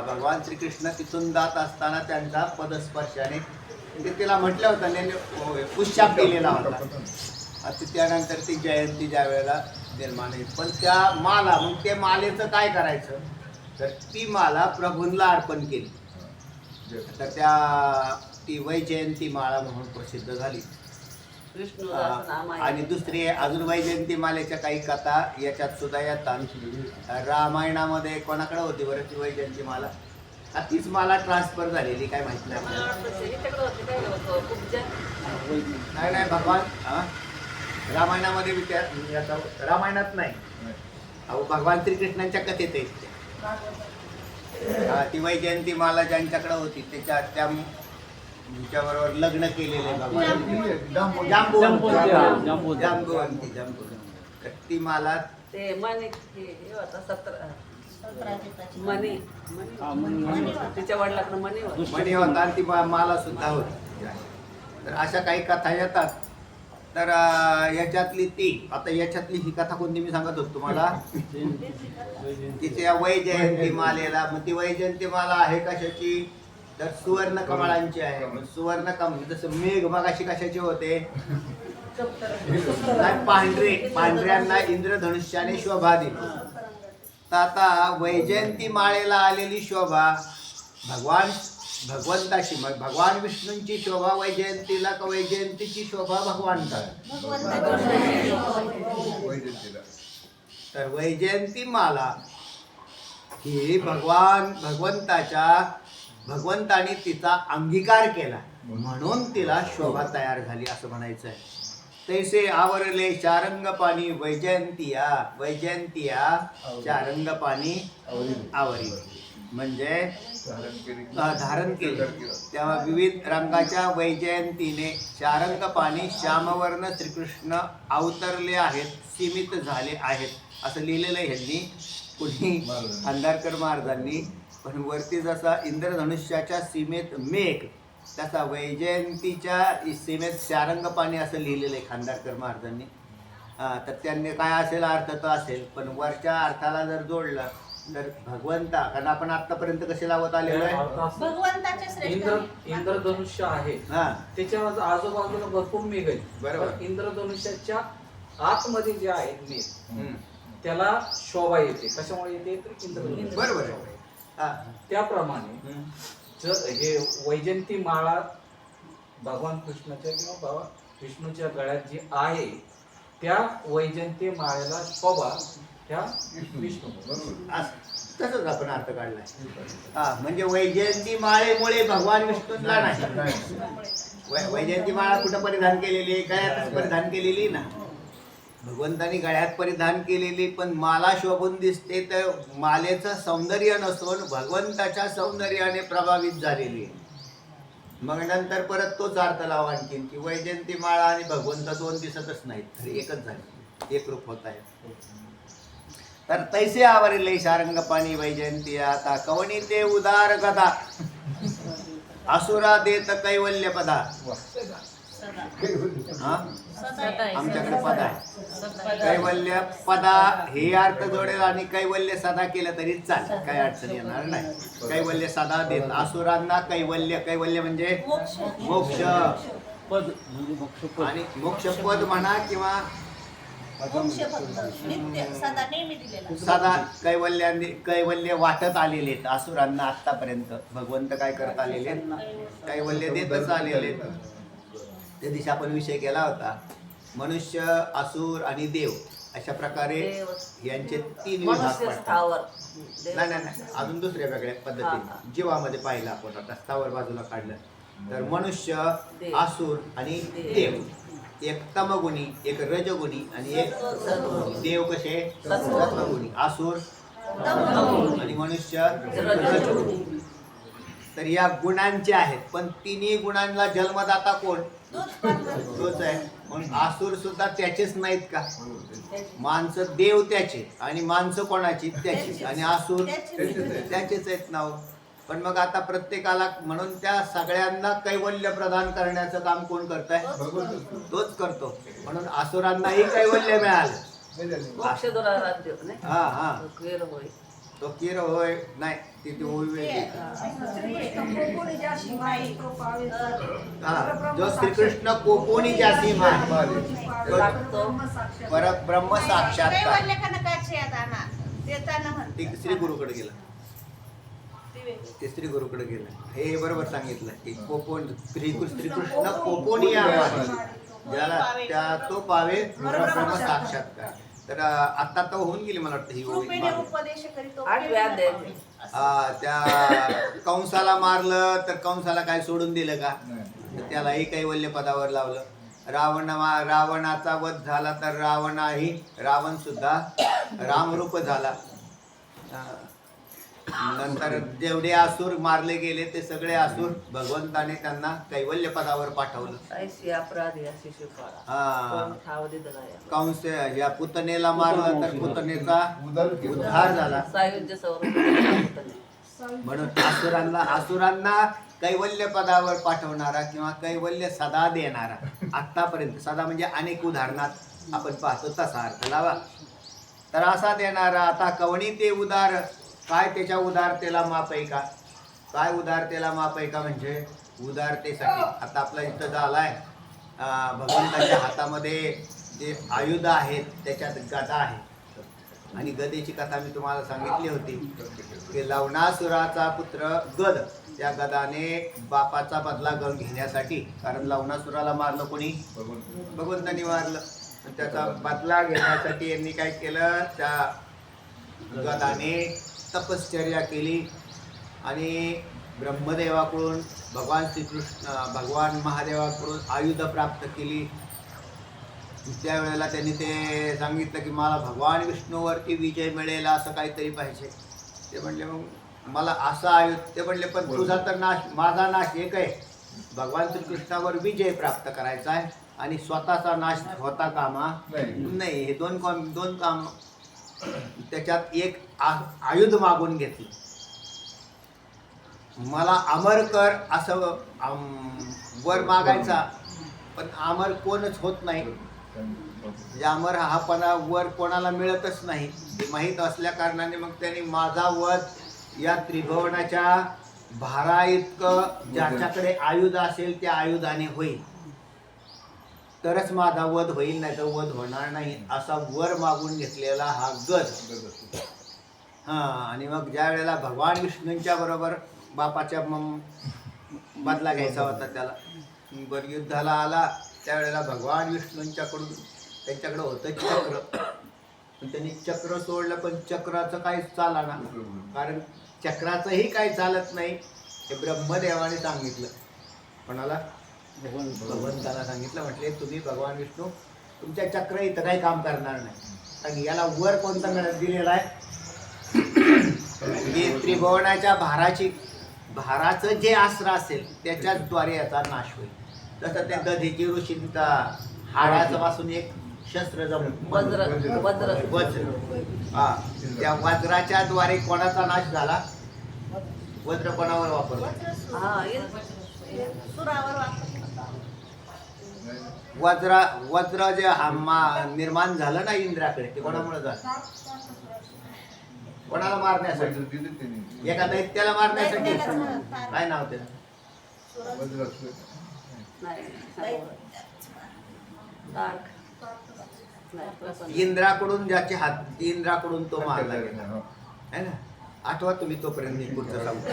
भगवान श्रीकृष्ण तिथून जात असताना त्यांचा पदस्पर्शाने ते तिला म्हटलं होतं, त्यांनी पुष्याप केलेला होता. आता त्यानंतर ती जयंती ज्या वेळेला निर्माण होईल. पण त्या माला, मग त्या मालेचं काय करायचं, तर ती माला प्रभूंना अर्पण केली. तर ती वैजयंती माळा म्हणून प्रसिद्ध झाली. आणि दुसरी अजून वैजयंती मालेच्या काही कथा याच्यात सुद्धा येतात. रामायणामध्ये कोणाकडे होती बरं ती वैजयंती माला, तीच माला ट्रान्सफर झालेली काय माहित नाही. नाही भगवान रामायणामध्ये रामायणात नाही, अहो भगवान श्रीकृष्णांच्या कथेत आहे. ती वैजयंती माला ज्यांच्याकडे होती त्याच्याबरोबर लग्न केलेले जांबुवंती. ती माला ते मणी तिच्या वडिलांकडे मणी होता आणि ती माला सुद्धा होती. तर अशा काही कथा येतात. तर याच्यातली ही कथा कोणती मी सांगत होतो तुम्हाला, तिच्या वैजयंती मालेला. मग ती वैजयंती माला आहे कशाची, तर सुवर्ण कमळांची आहे. सुवर्ण कमळ जसं मेघ मगाशी कशाचे होते, पांढऱ्यांना इंद्रधनुष्याने शोभा दिली. तर आता वैजयंती माळेला आलेली शोभा भगवंताची, मग भगवान विष्णूंची शोभा वैजयंतीला का वैजयंतीची शोभा भगवानला. तर वैजयंती माला ही भगवंताने तिचा अंगीकार केला म्हणून तिला शोभा तयार झाली असं म्हणायचं आहे. तैसे आवरले चारंग पाणी वैजयंतिया चारंग पाणी आवरी, म्हणजे धारण केले. तेव्हा विविध रंगाच्या वैजयंतीने चारंग पाणी श्यामवर्ण श्रीकृष्ण अवतरले आहेत, सीमित झाले आहेत असं लिहिलेलं आहे ह्यांनी, कुणी अंधारकर महाराजांनी. पण वरती जसा इंद्रधनुष्याच्या सीमेत मेघ तसा वैजयंतीच्या सीमेत शारंग पाणी असं लिहिलेलं आहे खांदारकर महाराजांनी. तर त्यांनी काय असेल अर्थ तो असेल, पण वरच्या अर्थाला जर जोडलं तर भगवंता, कारण आपण आतापर्यंत कसे लावत आलेलो आहे भगवंताचे इंद्रधनुष्य आहे, त्याच्या आजूबाजूला भरपूर मेघ आहेत. बरोबर. इंद्रधनुष्याच्या आतमध्ये जे आहेत मेघ त्याला शोभा येते. कशामुळे येते तर इंद्रधनुष्य. बरोबर आहे. त्याप्रमाणे हे वैजंती माळा भगवान कृष्णाच्या किंवा बाबा विष्णूच्या गळ्यात जी आहे त्या वैजंती माळेला शोभा त्या विष्णू तसंच आपण अर्थ काढलाय. हा म्हणजे वैजयंती माळेमुळे भगवान विष्णूंना नाही. वैजयंती माळा कुठं परिधान केलेली आहे? गळ्यातच परिधान केलेली ना. भगवंतानी गळ्यात परिधान केलेली पण माला शोभून दिसते तर मालेचं सौंदर्य नसून भगवंताच्या सौंदर्याने प्रभावित झालेली आहे. मग नंतर परत तोच अर्थ लावा आणखीन की वैजयंती माळा आणि भगवंत दोन दिसतच नाहीत, तर एकच झाले, एक रूप होत आहे. तर तैसे आवरिले शारंग पाणी वैजयंती आता कवणी ते उदार गदा असुरा देत कैवल्य पदा. हा आमच्याकडे पद आहे कैवल्य पदा हे अर्थ जोडेल आणि कैवल्य सदा केलं तरी चालेल, काही अडचण येणार नाही. कैवल्य सदा देत असुरांना कैवल्य, कैवल्य म्हणजे मोक्ष पद म्हणजे मोक्ष पद. आणि मोक्षपद म्हणा किंवा सदा नेहमी दिलेला. सदा कैवल्य वाटत आलेले आहेत असुरांना. आतापर्यंत भगवंत काय करत आलेले आहेत? कैवल्य देतच आलेले आहेत. त्या दिवशी आपण विषय केला होता मनुष्य, असुर आणि देव अशा प्रकारे यांचे तीन विभाग मनुष्य पडतात. स्थावर नाही नाही नाही, अजून दुसऱ्या वेगळ्या पद्धतीने जीवामध्ये पाहिलं आपण. आता स्थावर बाजूला काढलं तर मनुष्य, असुर आणि देव. एक तमगुणी, एक रजगुणी आणि एक सत्वगुणी. देव कसे? सत्वगुणी, असुर आणि मनुष्य रजगुणी. तर या गुणांचे आहेत पण तिन्ही गुणांना जन्मदाता कोण? तोच आहे. म्हणून असुर सुद्धा त्याचेच नाहीत का? माणसं देव त्याचे आणि माणसं कोणाची? त्याची. आणि असुर त्याचेच आहेत नाव. पण मग आता प्रत्येकाला म्हणून त्या सगळ्यांना कैवल्य प्रदान करण्याचं काम कोण करत आहे? तोच करतो. म्हणून असुरांनाही कैवल्य मिळालं. मोक्ष राज्य नाही हा हा वेर होय. तो किर होय नाही तिथे होय. हा जो श्रीकृष्ण कोकोणी जासी माय परब्रह्म साक्षात्कार ते श्री गुरुकडे गेला. ते श्री गुरुकडे गेला. हे बरोबर सांगितलं की कोपोन श्रीकृष्ण कोपोनी ज्याला त्या तो पावे परब्रह्म साक्षात्कार. तर आता तर होऊन गेली मला वाटतं ही ओवी. त्या कंसाला मारलं तर कंसाला काय सोडून दिलं का? तर त्यालाही कैवल्य पदावर लावलं. रावणाचा वध झाला तर रावण सुद्धा रामरूप झाला. नंतर जेवढे असुर मारले गेले ते सगळे असुर भगवंताने त्यांना कैवल्य पदावर पाठवलं. कंस या पुतनेला मारलं तर पुतनेचा उद्धार झाला. म्हणून असुरांना कैवल्य पदावर पाठवणारा किंवा कैवल्य सदा देणारा आतापर्यंत, सदा म्हणजे अनेक उदाहरणात आपण पाहतो तसा अर्थ लावा. तर असा देणारा आता कवणी ते उदार. काय त्याच्या उदारतेला माप आहे का? काय उदारतेला माप आहे का? म्हणजे उदारतेसाठी आता आपला इथं झालाय भगवंताच्या हातामध्ये जे आयुध आहेत त्याच्यात गदा आहे. आणि गदेची कथा मी तुम्हाला सांगितली होती की लवणासुराचा पुत्र गद त्या गदाने बापाचा बदला घेण्यासाठी, कारण लवणासुराला मारलं कोणी? भगवंतानी मारलं. त्याचा बदला घेण्यासाठी यांनी काय केलं? त्या गदाने तपश्चर्या केली आणि ब्रह्मदेवाकडून भगवान महादेवाकडून आयुध प्राप्त केली. त्यावेळेला त्यांनी ते सांगितलं की मला भगवान विष्णूवरती विजय मिळेल असं काहीतरी पाहिजे. ते म्हणले मग मला असं आयुध. ते म्हणले पण तुझा तर नाश, माझा नाश एक आहे. भगवान श्रीकृष्णावर विजय प्राप्त करायचा आहे आणि स्वतःचा नाश होता कामा नाही. हे दोन काम. त्याच्यात एक आयुध मागून घेतलं. मला अमर कर असं वर मागायचा पण अमर कोणच होत नाही. म्हणजे अमर हा वर कोणाला मिळतच नाही हे माहीत असल्या कारणाने मग त्यांनी माझा वध या त्रिभुवनाच्या भारा इतकं ज्याच्याकडे आयुध असेल त्या आयुधाने होईल तरच माझा वध होईल, नाही तर वध होणार नाही असा वर मागून घेतलेला हा गद. आणि मग ज्या वेळेला भगवान विष्णूंच्या बरोबर बापाच्या बदला घ्यायचा होता त्याला. बरं युद्धाला आला त्यावेळेला भगवान विष्णूंच्याकडून त्यांच्याकडे होतं चक्र, पण त्यांनी चक्र सोडलं, पण चक्राचं काहीच चाला ना, कारण चक्राचंही काही चालत नाही हे ब्रह्मदेवाने सांगितलं. कोणाला? भगवंताला सांगितलं. म्हटले तुम्ही भगवान विष्णू तुमच्या चक्र इथं काही काम करणार नाही, कारण याला वर कोणता मिळत दिलेला आहे की त्रिभुवनाच्या भाराचं जे अस्त्र असेल त्याच्याद्वारे याचा नाश होईल. तसं त्या दधीची ऋषींचा हाडाचं पासून एक शस्त्र वज्र हा, त्या वज्राच्या द्वारे कोणाचा नाश झाला? वज्र कोणावर वापरला? हा सुरावर वापरतात. वज्र जे निर्माण झालं ना इंद्राकडे, ते कोणामुळे झालं? कोणाला मारण्यासाठी? एका दैत्याला मारण्यासाठी. काय नाव त्याचं? इंद्राकडून ज्याचे हात, इंद्राकडून तो मारला गेला है ना. आठवा तुम्ही तोपर्यंत मी पुढचं सांगतो.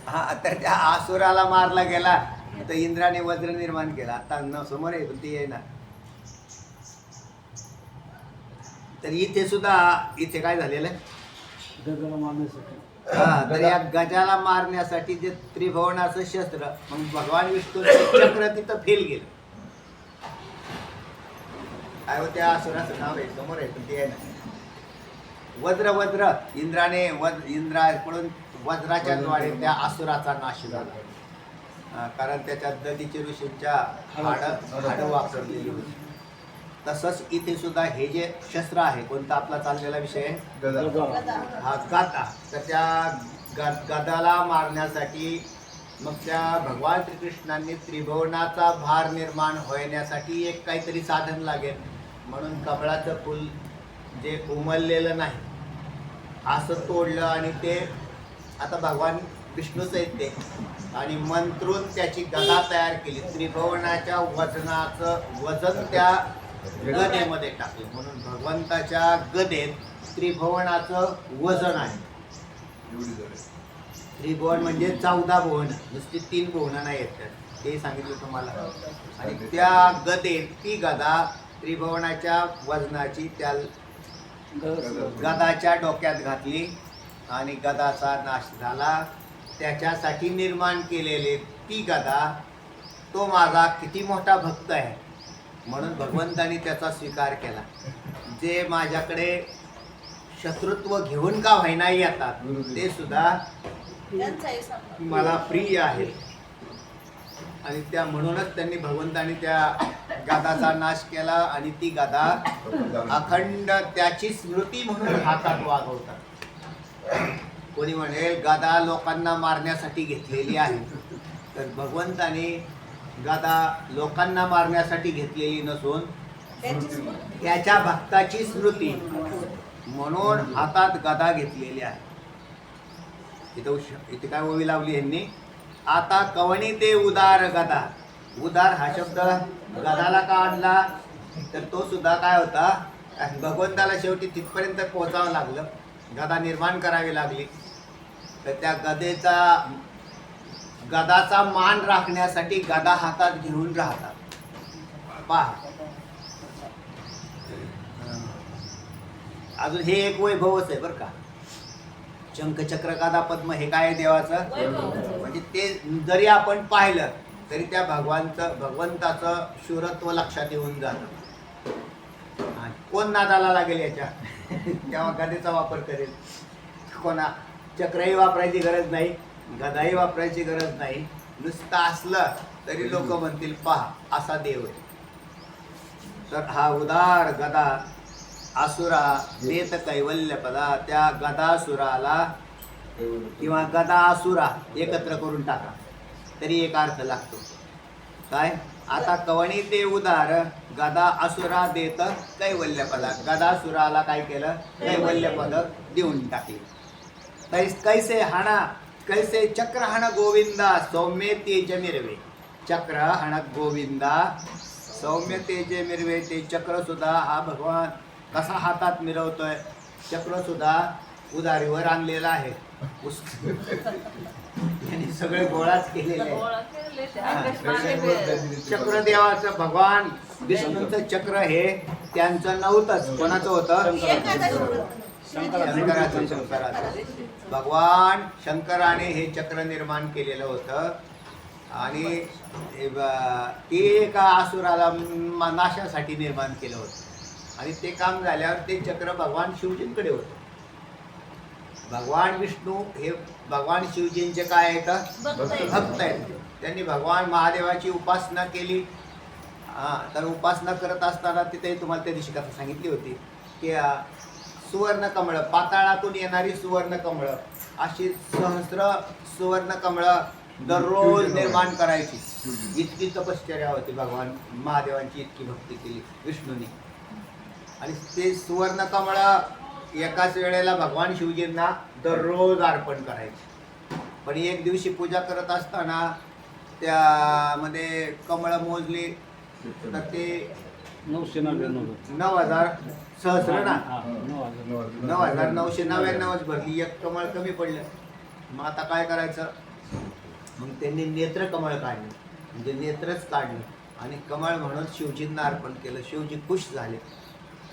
हा, तर त्या आसुराला मारला गेला तर इंद्राने वज्र निर्माण केला. आता समोर आहे पण ते आहे ना. तर इथे सुद्धा इथे काय झालेलं आहे? गगनाला मारण्यासाठी. हा, तर या गजाला मारण्यासाठी जे त्रिभुवनाचं शस्त्र, मग भगवान विष्णूचं चक्र तिथं फेल गेलं. काय हो त्या असुराचं नाव आहे समोर आहे पण ते आहे ना. वज्र इंद्राकडून वज्राच्या द्वारे त्या असुराचा नाश झाला, कारण त्याच्यात दधीची ऋषींच्या हाडं वापरलेली होती. तसंच इथे सुद्धा हे जे शस्त्र आहे, कोणता आपला चाललेला विषय आहे? हा, गदा. तर त्या गदाला मारण्यासाठी मग त्या भगवान श्रीकृष्णांनी त्रिभुवनाचा भार निर्माण होण्यासाठी एक काहीतरी साधन लागेल, म्हणून कमळाचं फूल जे उमललेलं नाही असं तोडलं आणि ते आता भगवान विष्णूच आहेत ते, आणि मंत्रून त्याची गदा तयार केली. त्रिभुवनाच्या वजनाचं वजन त्या गदेमध्ये टाकले, म्हणून भगवंताच्या गदेत त्रिभुवनाचं वजन आहे. त्रिभुवन म्हणजे 14 भुवन, नुसती 3 भुवन नाही आहेत ते सांगितलं तुम्हाला. आणि त्या गदेत ती गदा त्रिभुवनाच्या वजनाची त्या गदाच्या डोक्यात घातली आणि गदाचा नाश झाला. त्याच्यासाठी निर्माण केलेले ती गदा, तो माझा किती मोठा भक्त आहे म्हणून भगवंतानी त्याचा स्वीकार केला. जे माझ्याकडे शत्रुत्व घेऊन का व्हायना येतात ते सुद्धा मला प्रिय आहे, आणि त्या म्हणूनच त्यांनी भगवंतानी त्या गदाचा नाश केला आणि ती गदा अखंड त्याची स्मृती म्हणून हातात वागवतात. कोणी म्हणेल गदा लोकांना मारण्यासाठी घेतलेली आहे, तर भगवंताने गदा लोकांना मारण्यासाठी घेतलेली नसून त्याच्या भक्ताची स्मृती म्हणून हातात गदा घेतलेली आहे. इथे काय ओवी लावली यांनी? आता कवणी ते उदार गदा. उदार हा शब्द गदाला का आणला? तर तो सुद्धा काय होता, भगवंताला शेवटी तिथपर्यंत पोहोचावं लागलं, गदा निर्माण करावी लागली. तर त्या गदाचा मान राखण्यासाठी गदा हातात घेऊन राहतात. पहा, अजून हे एक वैभवच आहे बरं का. शंखचक्र गदा पद्म हे काय आहे देवाचं? म्हणजे ते जरी आपण पाहिलं तरी त्या भगवंताचं शूरत्व लक्षात येऊन जातं. कोण नादाला लागेल याच्या? तेव्हा गदेचा वापर करेल. कोणा चक्रही वापरायची गरज नाही, गदाही वापरायची गरज नाही, नुसतं असलं तरी लोक म्हणतील पहा असा देव आहे. तर हा उदार गदा असुरा देत कैवल्य पदा. त्या गदासुराला किंवा गदासुरा एकत्र करून टाका तरी एक अर्थ लागतो. काय? आता कवणी ते उदार गदा असुरा देत कैवल्य पदा. गदासुराला काय केलं? कैवल्य पद देऊन टाकले. कैसे हाणा, कैसे चक्र हाण गोविंदा सौम्य तेज मिरवे. चक्र हाण गोविंदा सौम्य तेज मिरवे. ते चक्र सुद्धा हा भगवान कसा हातात मिरवतोय. चक्र सुद्धा उधारीवर आणलेला आहे यांनी सगळे गोळाच केलेले आहे. गोळा केले ते आकाश मागे चक्रदेवाचं भगवान विष्णूचं चक्र हे त्यांचं नव्हतंच, कोणाचं होतं? शंकराचं. भगवान शंकराने हे चक्र निर्माण केलेलं होतं आणि ते एका असुराला नाशासाठी निर्माण केलं होतं आणि ते काम झाल्यावर ते चक्र भगवान शिवजींकडे होतं. भगवान विष्णू हे भगवान शिवजींचे काय आहेत? भक्त आहेत. त्यांनी भगवान महादेवाची उपासना केली. तर उपासना करत असताना तिथे तुम्हाला त्या दिवशी कथा सांगितली होती की सुवर्ण कमळ, पाताळातून येणारी सुवर्ण कमळ, अशी सहस्र सुवर्ण कमळ दररोज निर्माण करायची. इतकी तपश्चर्या होती भगवान महादेवांची, इतकी भक्ती केली विष्णूने. आणि ते सुवर्ण कमळ एकाच वेळेला भगवान शिवजींना दररोज अर्पण करायचे. पण एक दिवशी पूजा करत असताना त्यामध्ये कमळ मोजली तर ते 9,000 सहस्र ना, 9,999 भरली. एक कमळ कमी पडलं. मग आता काय करायचं? मग त्यांनी नेत्र कमळ काढले, म्हणजे नेत्रच काढलं आणि कमळ म्हणून शिवजींना अर्पण केलं. शिवजी खुश झाले.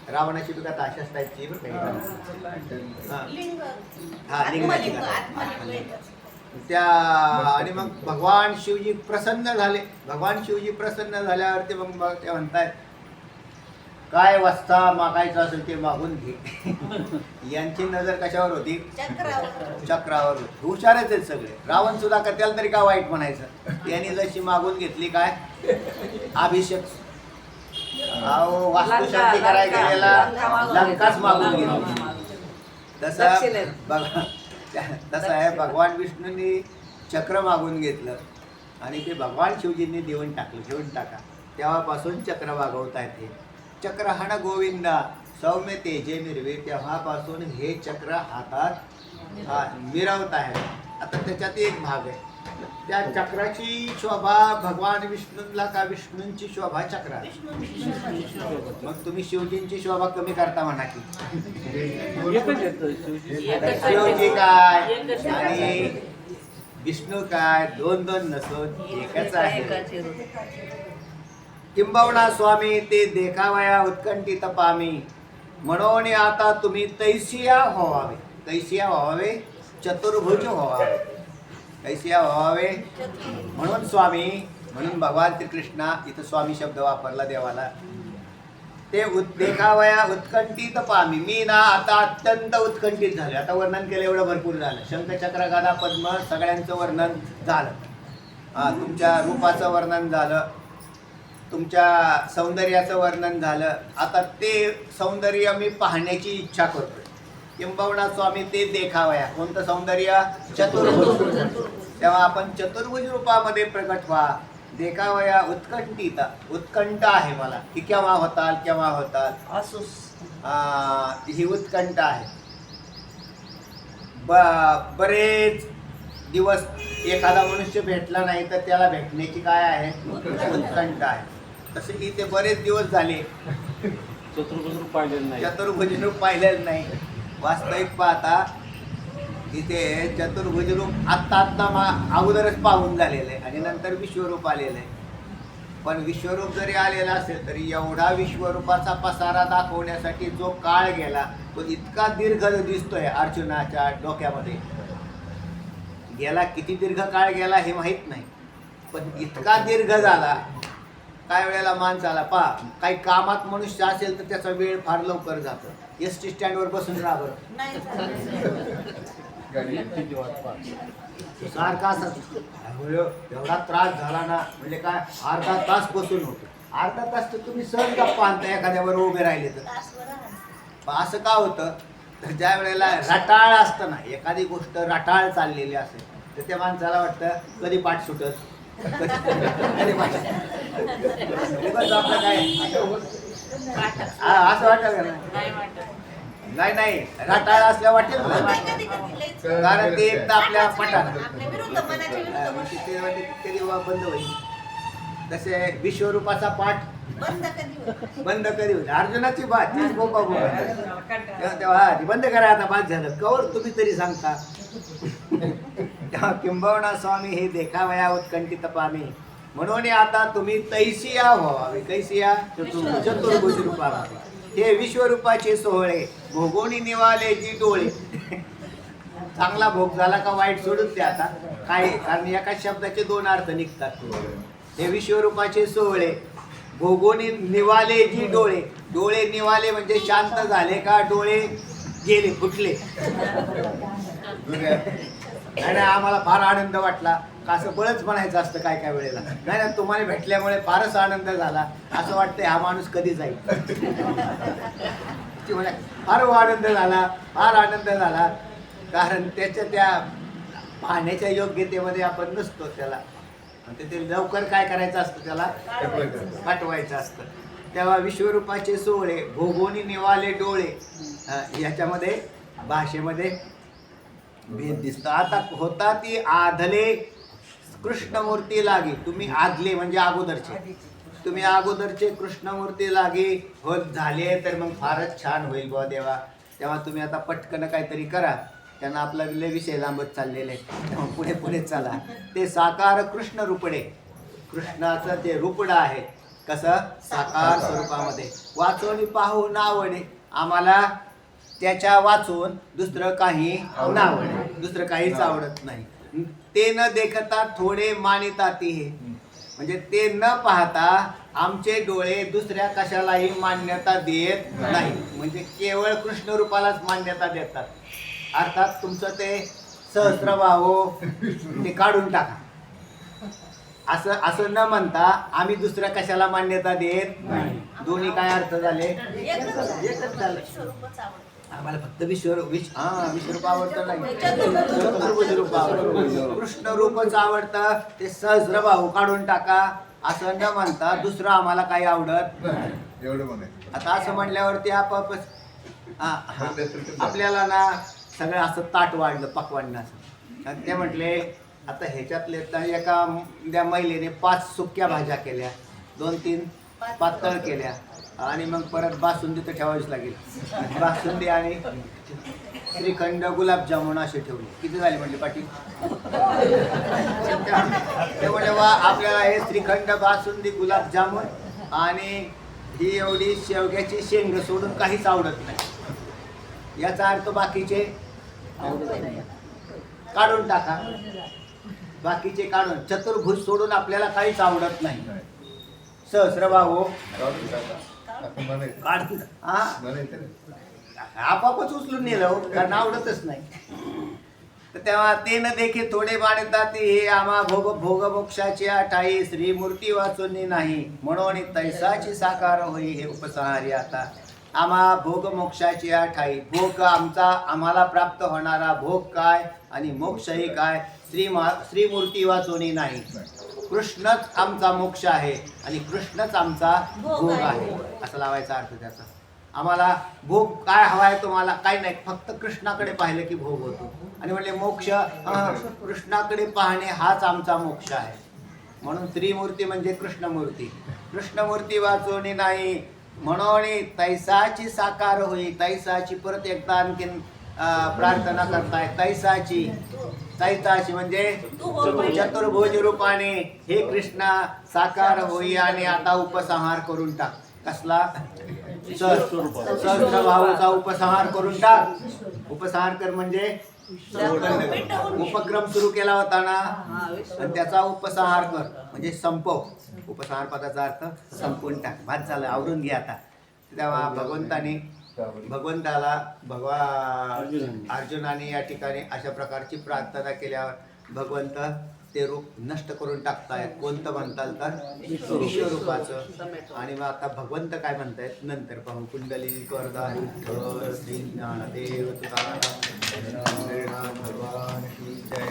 रावणाची बी कथा अशाच टाईपची लिंगाची कथा त्या. आणि मग भगवान शिवजी प्रसन्न झाले. भगवान शिवजी प्रसन्न झाल्यावरती मग ते म्हणतायत काय वाजता मागायचं असेल ते मागून घे. यांची नजर कशावर होती? चक्रावर होती. हुशारच आहेत सगळे. रावण सुद्धा का त्याला तरी काय वाईट म्हणायचं. त्यांनी जशी मागून घेतली काय अभिषेक, वास्तुशांती करायला गेलेला लंकाच मागून घेतली. तसं बघा, तसं आहे. भगवान विष्णूंनी चक्र मागून घेतलं आणि ते भगवान शिवजींनी देऊन टाकलं. घेऊन टाका. तेव्हापासून चक्र वागवता येते. चक्र हण गोविंदा सौम्य तेजे मिरवे. तेव्हापासून हे चक्र हातात मिरवत आहे. आता त्याच्यात एक भाग आहे, त्या चक्राची शोभा भगवान विष्णूला का विष्णूंची शोभा चक्रा? मग तुम्ही शिवजींची शोभा कमी करता म्हणा की. शिवजी काय आणि विष्णू काय, दोन दोन नसून एकच आहे. किंबवणा स्वामी ते देखावया उत्कंठित पामी. म्हणून आता तुम्ही तैसिया व्हावे. तैसिया व्हावे, चतुर्भुज व्हावे. तैसिया व्हावे म्हणून स्वामी, म्हणून भगवान श्रीकृष्णा इथं स्वामी शब्द वापरला देवाला. ते देखावया उत्कंठित पामी. मी ना आता अत्यंत उत्कंठित झाले. आता वर्णन केलं एवढं भरपूर झालं. शंखचक्र गदा पद्म सगळ्यांचं वर्णन झालं. तुमच्या रूपाचं वर्णन झालं, तुमच्या सौंदर्याचं वर्णन झालं. आता ते सौंदर्य मी पाहण्याची इच्छा करतोय. किंबवणा स्वामी ते देखावया. कोणतं सौंदर्य? चतुर्भुज. तेव्हा आपण चतुर्भुज रूपामध्ये प्रकट व्हा. देखावया उत्कंठित. उत्कंठ आहे मला की केव्हा होताल, केव्हा होताल. ही उत्कंठ आहे. बरेच दिवस एखादा मनुष्य भेटला नाही तर त्याला भेटण्याची काय आहे? उत्कंठ आहे. तसे की ते बरेच दिवस झाले चतुर्भुज रूप पाहिलेलं नाही. चतुर्भुज रूप पाहिलेलं नाही. वास्तविक पाहता इथे चतुर्भुज रूप आत्ता अगोदरच पाहून झालेलं आहे आणि नंतर विश्वरूप आलेलं आहे. पण विश्वरूप जरी आलेला असेल तरी एवढा विश्वरूपाचा पसारा दाखवण्यासाठी जो काळ गेला तो इतका दीर्घ दिसतोय अर्जुनाच्या डोक्यामध्ये. गेला किती दीर्घ काळ गेला हे माहीत नाही, पण इतका दीर्घ झाला. काय वेळेला माणसाला काही कामात मनुष्य असेल तर त्याचा वेळ फार लवकर जातो. एसटी स्टँडवर बसून राहावं सारखा एवढा त्रास झाला ना, म्हणजे काय अर्धा तास बसून होतो. अर्धा तास तर तुम्ही सहज गप्पा आणता एखाद्यावर उभे राहिले तर. असं का होतं तर ज्या वेळेला रटाळ असतं ना, एखादी गोष्ट रटाळ चाललेली असेल तर त्या माणसाला वाटतं कधी पाठ सुटत, कधी पाठ आपलं काय असं वाटतं का? नाही नाही, रटाळ असल्या वाटेल कारण ते एकदा आपल्या पटात बंद होईल. तसे विश्वरूपाचा पाठ बंद कधी होईल? बंद कधी होईल अर्जुनाची बात तीच बोबा तेव्हा हा, ती बंद करा आता बाद झालं कवर तुम्ही तरी सांगता तेव्हा किंबहुना स्वामी हे देखावया उत्कंठित पामी म्हणून आता तुम्ही तैसिया व्हावे कैसिया चतुर्भुज रूपावे हे विश्वरूपाचे सोहळे भोगोनी निवाले जी डोळे चांगला भोग झाला का वाईट सोडून द्या आता काय कारण एका शब्दाचे दोन अर्थ निघतात हे विश्वरूपाचे सोहळे भोगोनी निवाले जी डोळे डोळे निवाले म्हणजे शांत झाले का डोळे गेले फुटले आणि आम्हाला फार आनंद वाटला का असं बळच म्हणायचं असतं काय काय वेळेला नाही ना तुम्हाला भेटल्यामुळे फारच आनंद झाला असं वाटतंय हा माणूस कधी जाईल ती म्हणे फार आनंद झाला कारण त्याच्या त्या पाहण्याच्या योग्यतेमध्ये आपण नसतो त्याला ते लवकर काय करायचं असतं त्याला पाठवायचं असतं तेव्हा विश्वरूपाचे सोहळे भोगोनी निवाले डोळे याच्यामध्ये भाषेमध्ये भेद दिसतो आता होता ती आधले कृष्णमूर्ती लागे तुम्ही आदले म्हणजे अगोदरचे तुम्ही अगोदरचे कृष्णमूर्ती लागे होत झाले तर मग फारच छान होईल बुवा देवा तेव्हा तुम्ही आता पटकन काहीतरी करा त्यांना आपला विषय लांबत चाललेले तेव्हा पुढे पुढे चला ते साकार कृष्ण रूपडे कृष्णाचं ते रूपडं आहे कसं साकार स्वरूपामध्ये वाचून पाहून आवडे आम्हाला त्याच्या वाचून दुसरं काही आवडे दुसरं काहीच आवडत नाही ते न देखता थोडे मानिता ती हे म्हणजे ते न पाहता आमचे डोळे दुसऱ्या कशालाही मान्यता देत नाही म्हणजे केवळ कृष्ण रूपालाच मान्यता देतात अर्थात तुमचं ते सहस्त्रबाहो ते काढून टाका असं न म्हणता आम्ही दुसऱ्या कशाला मान्यता देत नाही दोन्ही काय अर्थ झाले एकच झालं विश्वरूपच आवडतं. आम्हाला फक्त विश्वरूप आवडतं नाही चतुर्भुज रूप आवडतं कृष्ण रूपच आवडतं ते सहस्त्रबाहू काढून टाका असं न म्हणता दुसरं आम्हाला काही आवडत एवढं म्हणायचं आता असं म्हणल्यावरती आपापच आपल्याला ना सगळं असं ताट वाढलं पकवाडण्याचं आणि ते म्हटले आता ह्याच्यातले तर एका त्या महिलेने 5 सुक्या भाज्या केल्या 2-3 पातळ केल्या आणि मग परत बासुंदी तर ठेवावीच लागेल बासुंदी आणि श्रीखंड गुलाबजामुन असे ठेवले किती झाले म्हटले पाटील ते म्हणजे वा आपल्याला हे श्रीखंड बासुंदी गुलाबजामुन आणि ही एवढी शेवग्याची शेंग सोडून काहीच आवडत नाही याचा अर्थ बाकीचे काढून टाका बाकीचे काढून चतुर्भुज सोडून आपल्याला काहीच आवडत नाही सहस्त्रबाहू आपण म्हणायचं काढतील हा म्हणायचं ना. आपापच उचलून नेलं कारण आवडतच नाही तर तेव्हा ते न देखे थोडे बाणतात हे आम्हा भोग मोक्षाची ठाई श्रीमूर्ती वाचून नाही म्हणून तैसाची साकार होई हे उपसंहारी आता आम्हा भोग मोक्षाची ठाई भोग आम्हाला प्राप्त होणारा भोग काय आणि मोक्षही काय श्रीमूर्ती वाचून नाही कृष्णच आमचा मोक्ष आहे आणि कृष्णच आमचा भोग आहे असं लावायचा अर्थ त्याचा आम्हाला भोग काय हवाय तुम्हाला काय नाही फक्त कृष्णाकडे पाहिलं की भोग होतो आणि म्हणजे मोक्ष कृष्णाकडे पाहणे हाच आमचा मोक्ष आहे म्हणून त्रिमूर्ती म्हणजे कृष्णमूर्ती वाचवणे नाही म्हणून तैसाची साकार होई तैसाची परत एकदा आणखीन प्रार्थना करताय तैसाची म्हणजे चतुर्भुज रूपाने हे कृष्णा साकार होई आणि आता उपसंहार करून टाक कसला सहस्त्रबाहूचा उपसंहार करून टाक उपसंहार कर म्हणजे उपक्रम सुरू केला होता ना आणि त्याचा उपसंहार कर म्हणजे संपव उपसंहार पदाचा अर्थ संपवून टाक भात झालं आवरून घे आता तेव्हा भगवंताला अर्जुनाने या ठिकाणी अशा प्रकारची प्रार्थना केल्यावर भगवंत ते रूप नष्ट करून टाकतायत कोणतं म्हणताल तर विश्वरूपाचं आणि मग आता भगवंत काय म्हणतायत नंतर पाहू कुंडली वरदा विठ्ठल श्री ज्ञानदेव तुकाराम भगवान की जय.